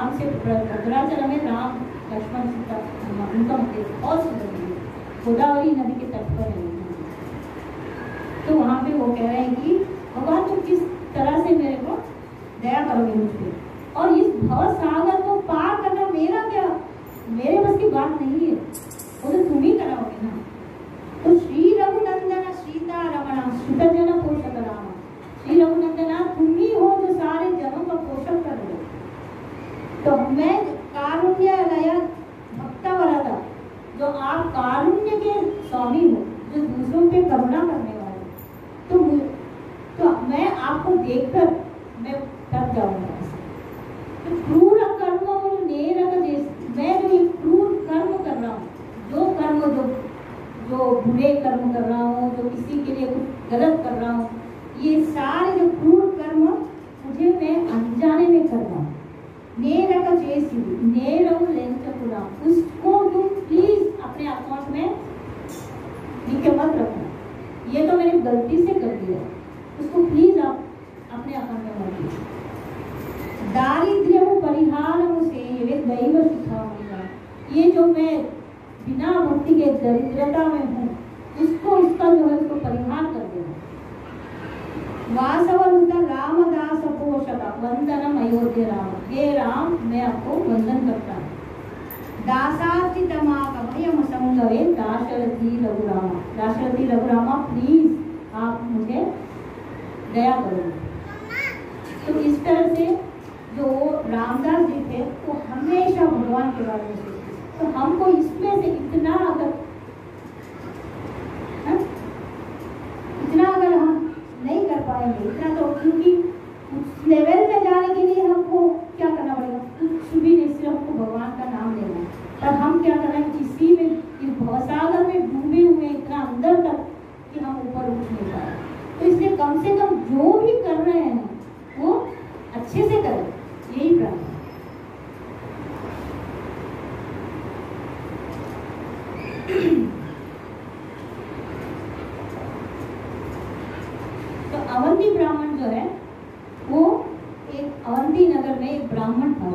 भद्राचलम में राम लक्ष्मण सीता उनका मंदिर बहुत सुंदर मंदिर, गोदावरी नदी के तट पर है। तो वहाँ पे वो कह रहे हैं कि भगवान तुम किस तरह से मेरे को दया करोगे मुझ पे, और इस भव सागर को पार करना मेरा क्या, मेरे बस की बात नहीं है, वो तो तुम ही कराओगे ना। तो श्री रघुनंदन सीता रमणा श्रितजन पोषक राम, श्री रघुनंदना तुम ही हो जो सारे जनों का पोषक कर रहे हो। तो मैं कारुण्य लय भक्तवरदा, जो आप कारुण्य के स्वामी हो, जो दूसरों पे करुणा करने वाले, तो मैं आपको देखकर मैं थक जाऊंगा। तो क्रूर कर्म और नेरक जैसे मैं जो ये क्रूर कर्म कर रहा हूँ, जो कर्म जो बुरे कर्म कर रहा हूँ, जो किसी के लिए कुछ गलत कर रहा हूँ, ये सारे जो क्रूर सीधी नेरव लेंचपुरा, उसको तुम प्लीज अपने अकाउंट में लिख के मत रखना, ये तो मैंने गलती से कर दिया, उसको प्लीज आप अपने अकाउंट में मत लिखिए। दारिद्र्य परिहार से दैव शिखा, ये जो मैं बिना भक्ति के दरिद्रता में हूँ उसको उसका जो है उसको परिहार कर देना। वासवनुत रामदास पोषक वंदनम अयोध्या राम, हे राम मैं आपको वंदन करता हूँ। दासार्चितमा कभयम संगवे दाशरथी रघुरामा, दाशरथी रघुरामा प्लीज आप मुझे दया करो। तो इस तरह से जो रामदास जी थे वो हमेशा भगवान के बारे में सोचते, तो हमको इसमें से इतना अगर हम नहीं कर पाएंगे इतना, तो क्योंकि उस लेवल में जाने के लिए हमको क्या करना पड़ेगा, कुछ भी नहीं, सिर्फ हमको भगवान का नाम लेना है। पर हम क्या कर रहे हैं, किसी में इस भवसागर में डूबे हुए इतना अंदर तक कि हम ऊपर उठ नहीं पा रहे। तो इसलिए कम से कम जो भी कर रहे हैं वो अच्छे से करें, यही प्रार्थना। तो अवंती ब्राह्मण जो है वो एक अवंती नगर में एक ब्राह्मण था,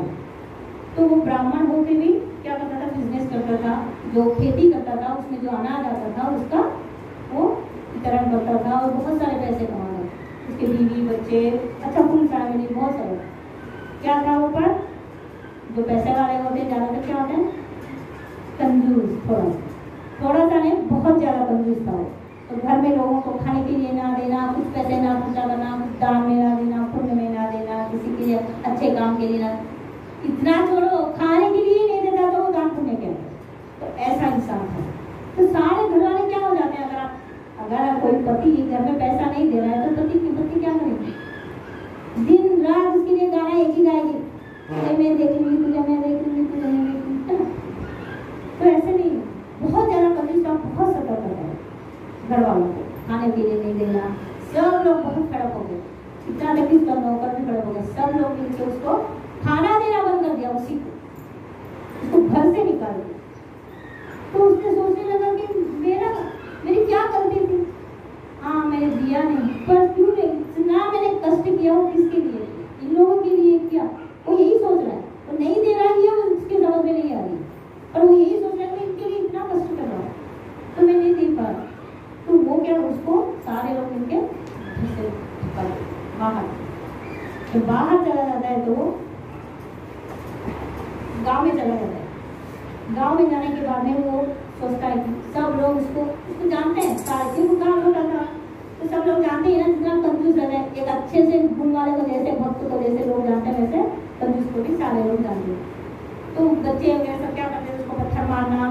तो वो ब्राह्मण होके भी क्या करता था, बिजनेस करता था, जो खेती करता था उसमें जो अनाज आता था उसका वो वितरण करता था और बहुत सारे पैसे कमाता था। उसके बीवी बच्चे, अच्छा फुल फैमिली, बहुत सारे। क्या था वो, पर जो पैसे वाले होते हैं ज़्यादातर क्या होते हैं, कंजूस, थोड़ा सा नहीं बहुत ज़्यादा कंजूस था वो। तो घर में लोगों को खाने के लिए ना देना, कुछ पैसे ना खर्चा करना, कुछ दान में ना देना, पुण्य में ना देना, किसी के लिए अच्छे काम के लिए ना, इतना छोड़ो खाने के लिए नहीं देता तो वो दान पुण्य क्या। तो ऐसा इंसान था। तो सारे घर वाले क्या हो जाते हैं, अगर कोई पति घर में पैसा नहीं दे रहा है तो पति क्या करेगी, दिन रात उसके लिए गाना एक ही गाएगी, मैं देख लूंगी तुझे, मैं देख लूंगी तुझे, मैं देख लूंगी, है ना। तो ऐसे नहीं, बहुत ज्यादा कंजूस, बहुत सतर्क करता है घर वालों को, खाने के लिए नहीं देना। सब लोग बहुत खड़क हो गए, इतना तक कि उसका नौकर भी खड़क हो गया, सब लोग मिलकर उसको खाना देना बंद कर दिया, उसी को उसको घर से निकाल दिया। तो उसने सोचने लगा कि मेरी क्या गलती थी, हाँ मैंने दिया नहीं, पर क्यों नहीं, इतना मैंने कष्ट किया हो किसके लिए, इन लोगों के लिए क्या, वो यही सोच रहा है, वो नहीं दे रहा है, वो उसके समझ में नहीं आ रही, और वो यही सोच रहा है कि इनके लिए इतना कष्ट कर रहा हूँ तो मैं नहीं दे पा रहा। तो वो क्या, उसको सारे लोग मिलके बाहर, तो बाहर चला जाता है, तो वो गांव में चला जाता है। गांव में जाने के बाद में वो सोचता है कि सब लोग उसको जानते हैं, सारे गाँव होता था तो सब लोग जानते हैं ना, जितना कंजूस रहता है, एक अच्छे से गुण वाले को जैसे भक्त को जैसे लोग जानते हैं वैसे कंजूस को भी सारे लोग जानते हैं। तो बच्चे वगैरह सब क्या करते हैं, उसको पत्थर मारना,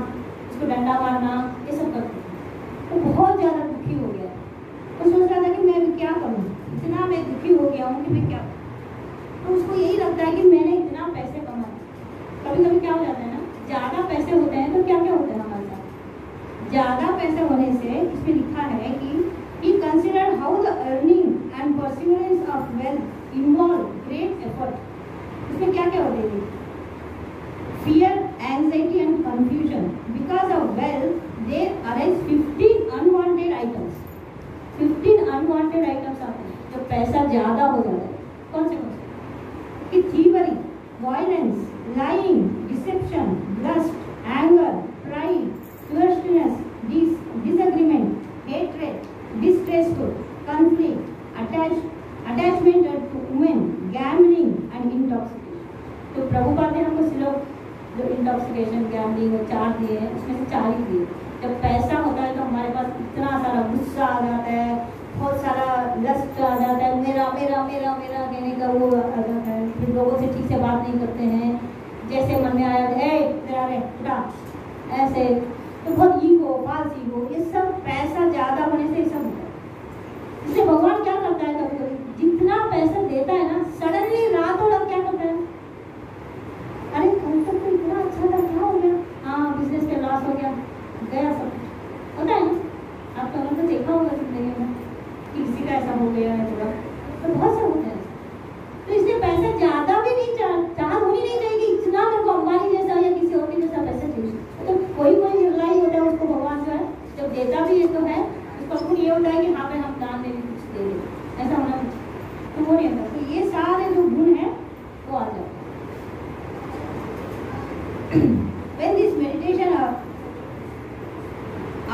उसको डंडा मारना, ये सब करते हैं। तो बहुत ज़्यादा दुखी हो गया, तो सोच रहा था कि मैं भी क्या करूँ, इतना मैं दुखी हो गया हूँ कि मैं क्या करूँ। तो उसको यही लगता है कि मैंने इतना पैसे कमाए। कभी कभी क्या हो जाता है ना, ज़्यादा पैसे होते हैं तो क्या क्या होता है हमारे साथ, ज़्यादा पैसे होने से इसमें लिखा है कि he considered how the earning and perseverance of wealth involve great effort. इसमें क्या क्या होते हैं, fear, anxiety and confusion. Because of wealth there arise 15 unwanted items. 15 unwanted items आते हैं जब पैसा ज़्यादा हो जाता है। कौन से कि thievery, violence, lying, deception, lust, anger, pride, fierceness, disagreement, hatred, distressful, conflict, attachment to women, gambling and intoxication. तो प्रभुपाद ने हमको सिर्फ जो इंटॉक्सिकेशन, गैम्बलिंग वो 4 दिए हैं, उसमें से 4 ही दिए। जब पैसा होता है तो हमारे पास इतना सारा गुस्सा आ जाता है, बहुत सारा लस्ट आ जाता है, मेरा मेरा मेरा मेरा कहने का वो आ जाता है, फिर लोगों से ठीक से बात नहीं करते हैं, जैसे मन में आया रे उठा, ऐसे। तो बहुत ईगो, फाल्स ईगो, ये सब पैसा ज़्यादा होने से ये सब होता है। इससे भगवान क्या करता है, कभी कभी जितना पैसा देता है ना, सडनली रातों रात क्या करता है, अरे कल तक तो इतना अच्छा था, क्या हो गया, हाँ बिजनेस का लॉस हो गया, गया सब कुछ, होता है ना। आप तो देखा होगा जिंदगी में कि किसी का ऐसा हो गया है थोड़ा, तो बहुत सब होता है। तो इसलिए पैसा ज़्यादा भी नहीं चाह होनी नहीं चाहिए, इतना नहीं होता। तो ये सारे जो गुण हैं वो आ जाते हैं। When this meditation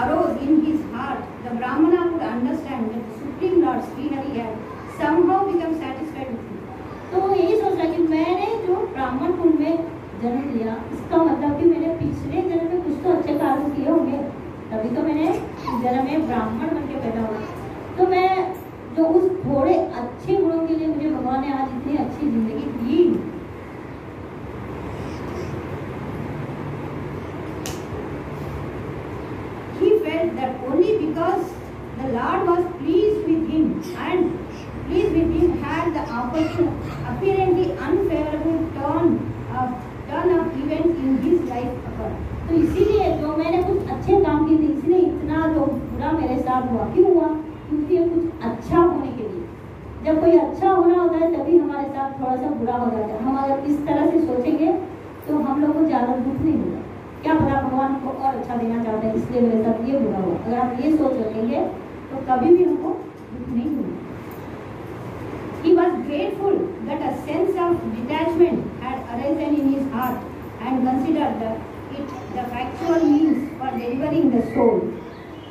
arose in his heart, the Brahmana could understand that the Supreme Lord Sri Hari had somehow become satisfied with him. तो वो यही सोच रहा कि मैंने जो ब्राह्मण कुल में जन्म लिया, इसका मतलब कि मैंने पिछले जन्म में कुछ तो अच्छे कार्य किए होंगे, तभी तो मैंने इस जन्म में ब्राह्मण बन के पैदा हुआ। तो मैं जो उस थोड़े अच्छे गुणों के लिए मुझे भगवान ने आज इतनी अच्छी जिंदगी दी। He felt that only because the Lord was pleased with him had the apparently unfavorable turn of events in his life occurred. तो इसीलिए जो मैंने कुछ अच्छे काम किए थे, इसलिए इतना जो बुरा मेरे साथ हुआ। क्यों हुआ? क्योंकि ये कुछ अच्छा होने के लिए, जब कोई अच्छा होना होता है तभी हमारे साथ थोड़ा सा बुरा हो जाता है। हम अगर इस तरह से सोचेंगे तो हम लोग को ज़्यादा दुख नहीं होगा। क्या पता भगवान को और अच्छा देना चाहते हैं, इसलिए मेरे साथ ये बुरा हुआ। अगर आप ये सोच रखेंगे तो कभी भी हमको दुख नहीं होगा। He was grateful that a sense of detachment had arisen in his heart and considered that it the factual means for delivering the soul.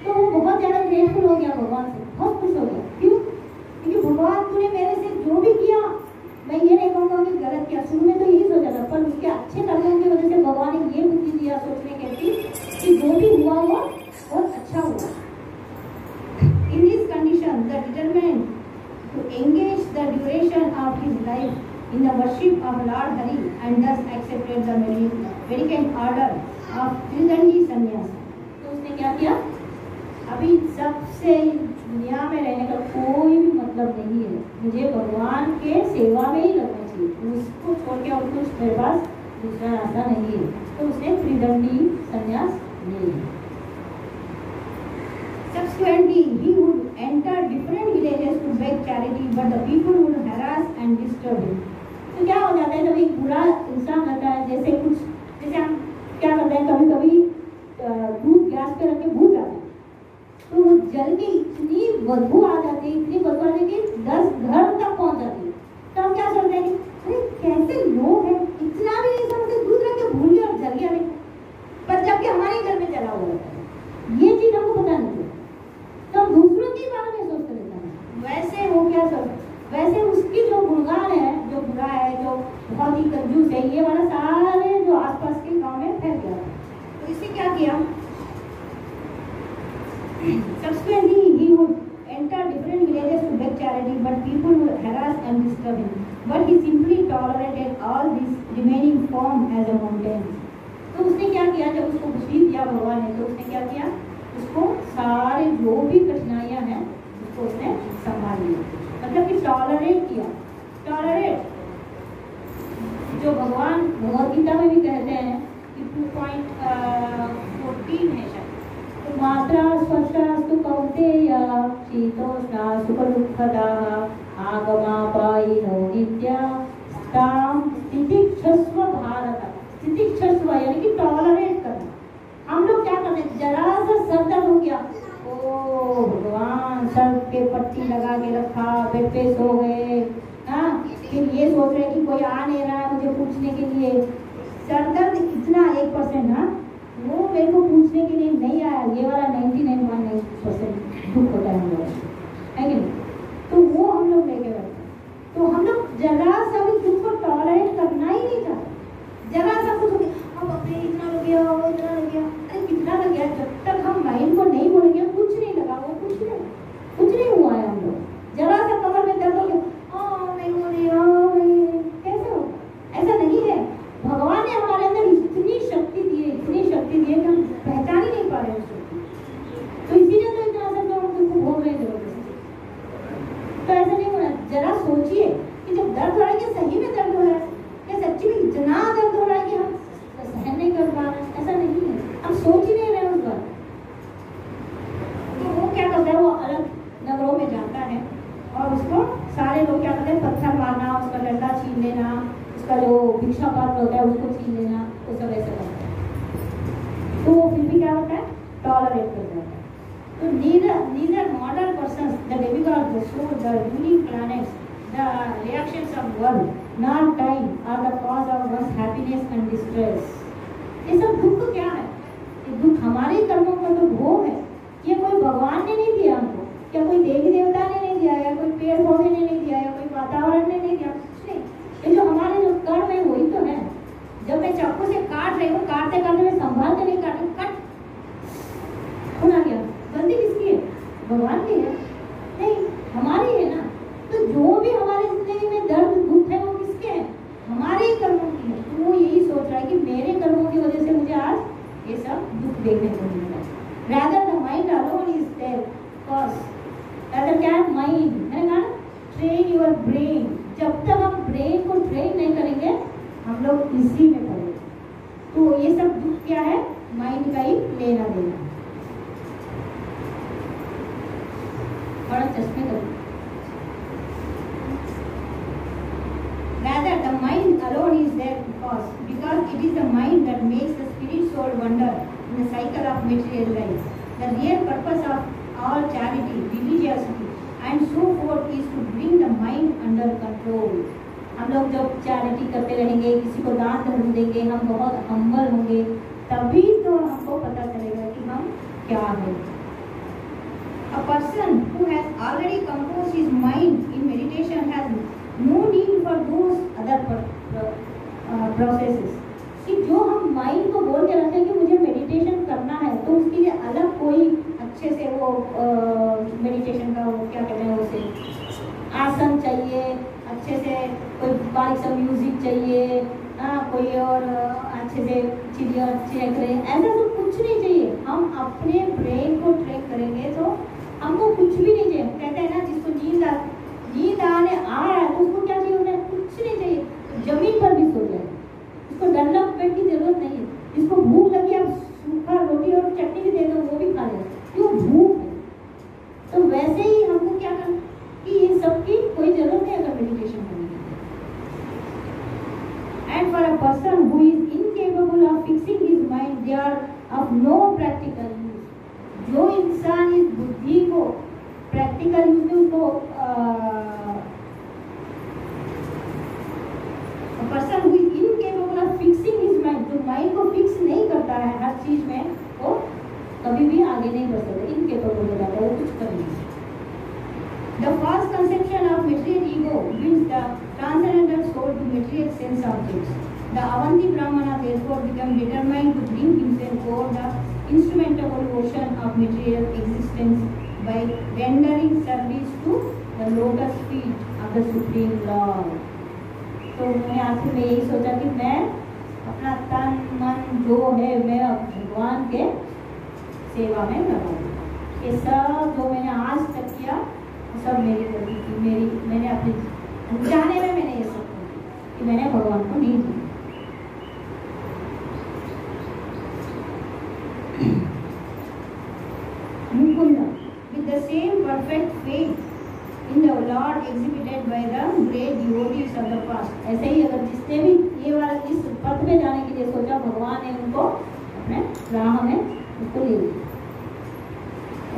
तो वो बहुत ज़्यादा ग्रेटफुल हो गया भगवान से, बहुत खुश हो गया। क्यों? क्योंकि भगवान तूने मेरे से जो भी किया, मैं ये नहीं कहूँगा कि गलत किया, शुरू में तो यही सोचा था, पर उसके अच्छे कर्मों की वजह से भगवान ने ये बुद्धि दिया सोचने की कि जो भी हुआ वो बहुत अच्छा हुआ। In this condition, the determined to engage the duration of his life in the worship of Lord Hari and thus accepted the mendicant order of Tridandi sannyas. तो उसने क्या किया? अभी सबसे दुनिया में रहने का कोई भी मतलब नहीं है, मुझे भगवान के सेवा में ही लगना चाहिए, उसको छोड़ के और कुछ मेरे पास दूसरा रास्ता नहीं है। तो उसने त्रिदंडी संन्यास ले लिया। Subsequently, he would enter different villages to beg charity, but the people would harass and disturb him. तो क्या हो जाता है जब एक बुरा इंसान रहता है, जैसे हम क्या करते हैं, कभी कभी दूध गैस पे रख के भूल जाते हैं, तो वो जल के इतनी बदबू आ जाती है, इतनी बदबू आ जाती है कि 10 घर तक पहुंच जाती है। तो हम क्या सोचते हैं कि अरे कैसे लोग हैं, इतना भी नहीं समझते, दूध रख के भूल गया और जल गया नहीं, पर जबकि हमारे घर में जला हुआ रहता है, ये चीज हमको पता नहीं है। तो दूसरों के बारे में सोचते रहता है। वैसे वो क्या सोच, वैसे उसकी जो गुणगान है, जो बुरा है, जो बहुत ही कंजूस है, ये वाला सारे जो आसपास के गांव में फैल गया। तो इसे क्या किया? Subsequently, he would enter different villages to beg charity, but people would harass and disturb him. But he simply tolerated all this, remaining firm as a mountain. तो उसने क्या किया? जब उसको बुद्धि दिया भगवान ने, तो उसने क्या किया? उसको सारे जो भी कठिनाइयां हैं उसको उसने संभाल लिया, मतलब कि टॉलरेट किया। टॉलरेट जो भगवान भगवद गीता में भी कहते हैं कि 2.14 है शायद, तो मात्रा स्पर्शास्तु कौन्तेय शीतोष्णा सुखदुःखदाः आगमापायिनो नित्यास्तां तितिक्षस्व भारत। तितिक्षस्व यानी कि टॉलरेट करना। हम लोग क्या करते हैं, जरा सा सर दर्द हो गया, ओ भगवान सर पे पट्टी लगा के रखा, बेड पे सो गए, हाँ, फिर ये सोच रहे कि कोई आ नहीं रहा है मुझे पूछने के लिए। सर दर्द इतना 1%, हाँ, वो मेरे को पूछने के लिए नहीं आया, ये वाला 99.9% दुख होता है हम लोग, है कि नहीं? तो वो हम लोग लेके बैठते, तो हम लोग जरा सा भी दुख को टॉलरेट करना ही नहीं चाहते। जरा सा कुछ इतना लग गया, वो इतना लग गया, अरे कितना लग गया, जब तक हम माइंड को नहीं बोलेंगे कुछ नहीं लगा, वो कुछ नहीं हुआ है। हम लोग जरा सा कमर में दर्द हो गया, कैसे हो? ऐसा नहीं है। भगवान ने हमारे अंदर इतनी शक्ति दी है कि हम पहचान ही नहीं पा रहे उसको, तो इसीलिए तो इतना सब लोग उनको भोग रहे जबरदस्ती। तो ऐसा नहीं होना। जरा सोचिए कि जब दर्द हो रहा है कि सही में दर्द हो रहा है, क्या सच्ची में इतना दर्द हो रहा है कि हम सहन नहीं कर पा रहे? ऐसा नहीं है, हम सोच ही नहीं रहे उस बार। तो वो क्या करता है, वो अलग नगरों में जाता है और उसको सारे लोग क्या करते हैं, पत्थर मारना, उसका डंडा छीन लेना, उसका जो भिक्षा पात्र होता है उसको छीन लेना, वो सब ऐसा करता है। तो वो फिर भी क्या होता है, टॉलरेट कर जाता है। तो neither model persons, the demigods, the souls, the ruling planets, the reactions of world, nor time are the cause of one's happiness and distress. ये सब दुख क्या है? ये दुख हमारे कर्मों का तो भोग है। ये कोई भगवान ने नहीं दिया हमको, या कोई देवी देवता ने नहीं दिया, या कोई पेड़ पौधे ने नहीं दिया, या कोई वातावरण ने नहीं दिया, कुछ नहीं। ये जो हमारे जो कर्म है वही तो है। जब मैं चाकू से काट रही हूँ, काटते काटते मैं संभाल के नहीं काटूँ, कट खून आ गया, गलती किसकी है? भगवान की है? नहीं, हमारी है ना। तो जो भी हमारे जिंदगी में दर्द दुख है वो किसके हैं? हमारे ही कर्मों की है। तो वो यही सोच रहा है कि मेरे कर्मों की वजह से मुझे आज ये सब दुख देखने को मिल रहा है। Rather the mind alone is there cause. Rather can mind, है ना? Train your brain. जब तक हम ब्रेन को ट्रेन नहीं करेंगे हम लोग इसी में पड़ेंगे। तो ये सब दुख क्या है? माइंड का ही लेना देना। बड़ा चश्मे करो। Rather, the mind alone is there because it is the mind that makes the spirit soul wander in the cycle of material life. The real purpose of all charity, religiosity, and so forth is to bring the mind under control. हम लोग जब charity करते रहेंगे, किसी को दान धर्म देंगे, हम बहुत हम्बल होंगे, तभी तो हमको पता चलेगा कि हम क्या हैं। A person who has already composed his mind in meditation has no need for those other processes. कि जो हम माइंड को बोल के रखें कि मुझे मेडिटेशन करना है, तो उसके लिए अलग कोई अच्छे से वो मेडिटेशन का वो क्या कहते हैं उसे आसन चाहिए, अच्छे से कोई बारीक सा म्यूजिक चाहिए, कोई और अच्छे से चिड़िया चेक रहे, ऐसा तो कुछ नहीं चाहिए। हम अपने ब्रेन को ट्रेन करेंगे तो हमको कुछ भी नहीं चाहिए। कहते हैं ना जिसको नींद आने आ रहा है तो उसको क्या चाहिए? उन्हें कुछ नहीं चाहिए, जमीन पर भी सो जाए, उसको डंडा बेड की जरूरत नहीं है। जिसको भूख लगी आप सूखा रोटी और चटनी भी दे दो वो भी खा लेगा, क्यों? भूख है। तो वैसे ही हमको क्या करना कि इन सब की कोई जरूरत नहीं अगर मेडिटेशन करने की। And for a person who is incapable of fixing his mind they are of no practical use. जो इंसान इस बुद्धि को प्रैक्टिकल यूज में उसको person who is incapable of fixing his mind, जो माइंड को फिक्स नहीं करता है हर चीज में, वो कभी भी आगे नहीं बढ़ सकता, इनकेपेबल हो जाता है, वो कुछ कर नहीं सकता। The false conception of material ego brings the transcendental soul to material sense objects. The Avanti Brahmana therefore became determined to bring himself over the instrumentable ocean of material existence by rendering service to the lotus feet of the Supreme Lord. तो मैंने आखिर में यही सोचा कि मैं अपना तन मन जो है मैं भगवान के सेवा में लगा दूँ। ये सब जो मैंने आज तक किया सब मेरी गलती थी, मैंने अपने अनजाने में मैंने ये सब किया कि मैंने भगवान को नहीं दिया। Mukunda, with the same perfect faith in the Lord exhibited by the great devotees of the past. ऐसे ही अगर जिसने भी ये वाला इस पथ में जाने के लिए सोचा, भगवान ने उनको अपने राह में उसको ले लिया।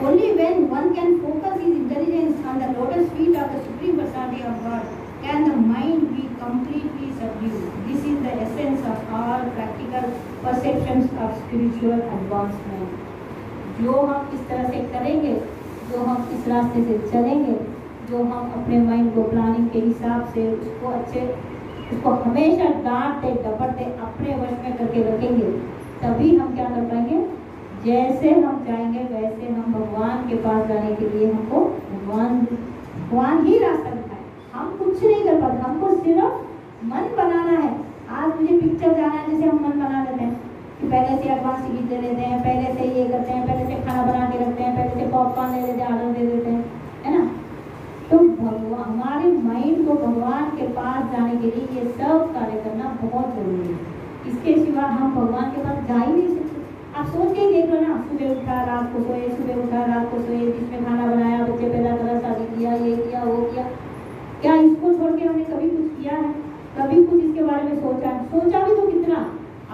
Only when one can focus his intelligence on the lotus feet of the Supreme Personality of God can the mind be completely subdued. This is the essence of all practical perceptions of spiritual advancement. जो हम इस तरह से करेंगे, जो हम इस रास्ते से चलेंगे, जो हम अपने माइंड को प्लानिंग के हिसाब से उसको हमेशा डांटते डपटते अपने वश में करके रखेंगे, तभी हम क्या कर पाएंगे? जैसे हम जाएंगे वैसे हम भगवान के पास जाने के लिए हमको भगवान ही रास्ता दिखाए। हम कुछ नहीं कर पाते, हमको सिर्फ मन बनाना है। आज मुझे पिक्चर जाना है, जैसे हम मन बना लेते हैं कि पहले से एडवांस टिकट ले लेते हैं, पहले से ये करते हैं, पहले से खाना बना के रखते हैं, पहले से पॉपकॉर्न ले लेते हैं, ऑर्डर दे देते हैं, है ना। तो हमारे माइंड को भगवान के पास जाने के लिए ये सब कार्य करना बहुत जरूरी है। इसके सिवा हम भगवान के पास जा ही नहीं सकते। आप सोच के ही देख लो ना, सुबह उठा रात को सोए, सुबह उठा रात को सोए, बीच में खाना बनाया, बच्चे पैदा करा, शादी किया, ये किया वो किया, क्या इसको छोड़ के हमने कभी कुछ किया है? कभी कुछ इसके बारे में सोचा है? सोचा भी तो कितना।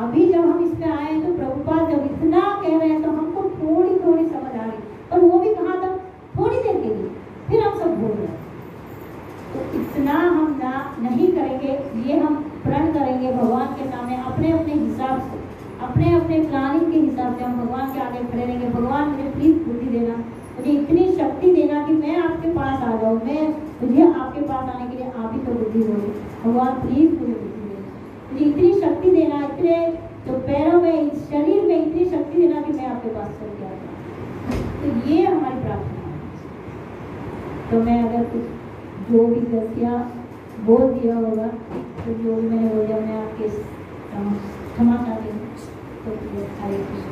अभी जब हम इसमें आए तो प्रभुपाद जब इतना कह रहे हैं तो हमको थोड़ी थोड़ी समझ आ रही, पर वो भी कहाँ तक? थोड़ी देर के लिए, फिर हम सब भूल गए। तो इतना ना हम ना नहीं करेंगे, ये हम प्रण करेंगे भगवान के सामने अपने अपने हिसाब से, अपने अपने प्लानिंग के हिसाब से हम भगवान के आगे खड़े रहेंगे। भगवान मुझे प्लीज बुद्धि देना, मुझे इतनी शक्ति देना कि मैं आपके पास आ जाऊँ, मुझे आपके पास आने के लिए आप ही तो बुद्धि दो। भगवान प्लीज मुझे बुद्धि देना, मुझे इतनी शक्ति देना, इतने तो पैरों में, इस शरीर में इतनी शक्ति देना कि मैं आपके पास चल के आ जाऊँ। तो ये हमारी प्रार्थना है। तो मैं अगर कुछ जो भी गलतियाँ बोल दिया होगा, तो जो भी मैंने बोला मैं आपके क्षमा चाहती हूँ। तो हरे कृष्ण।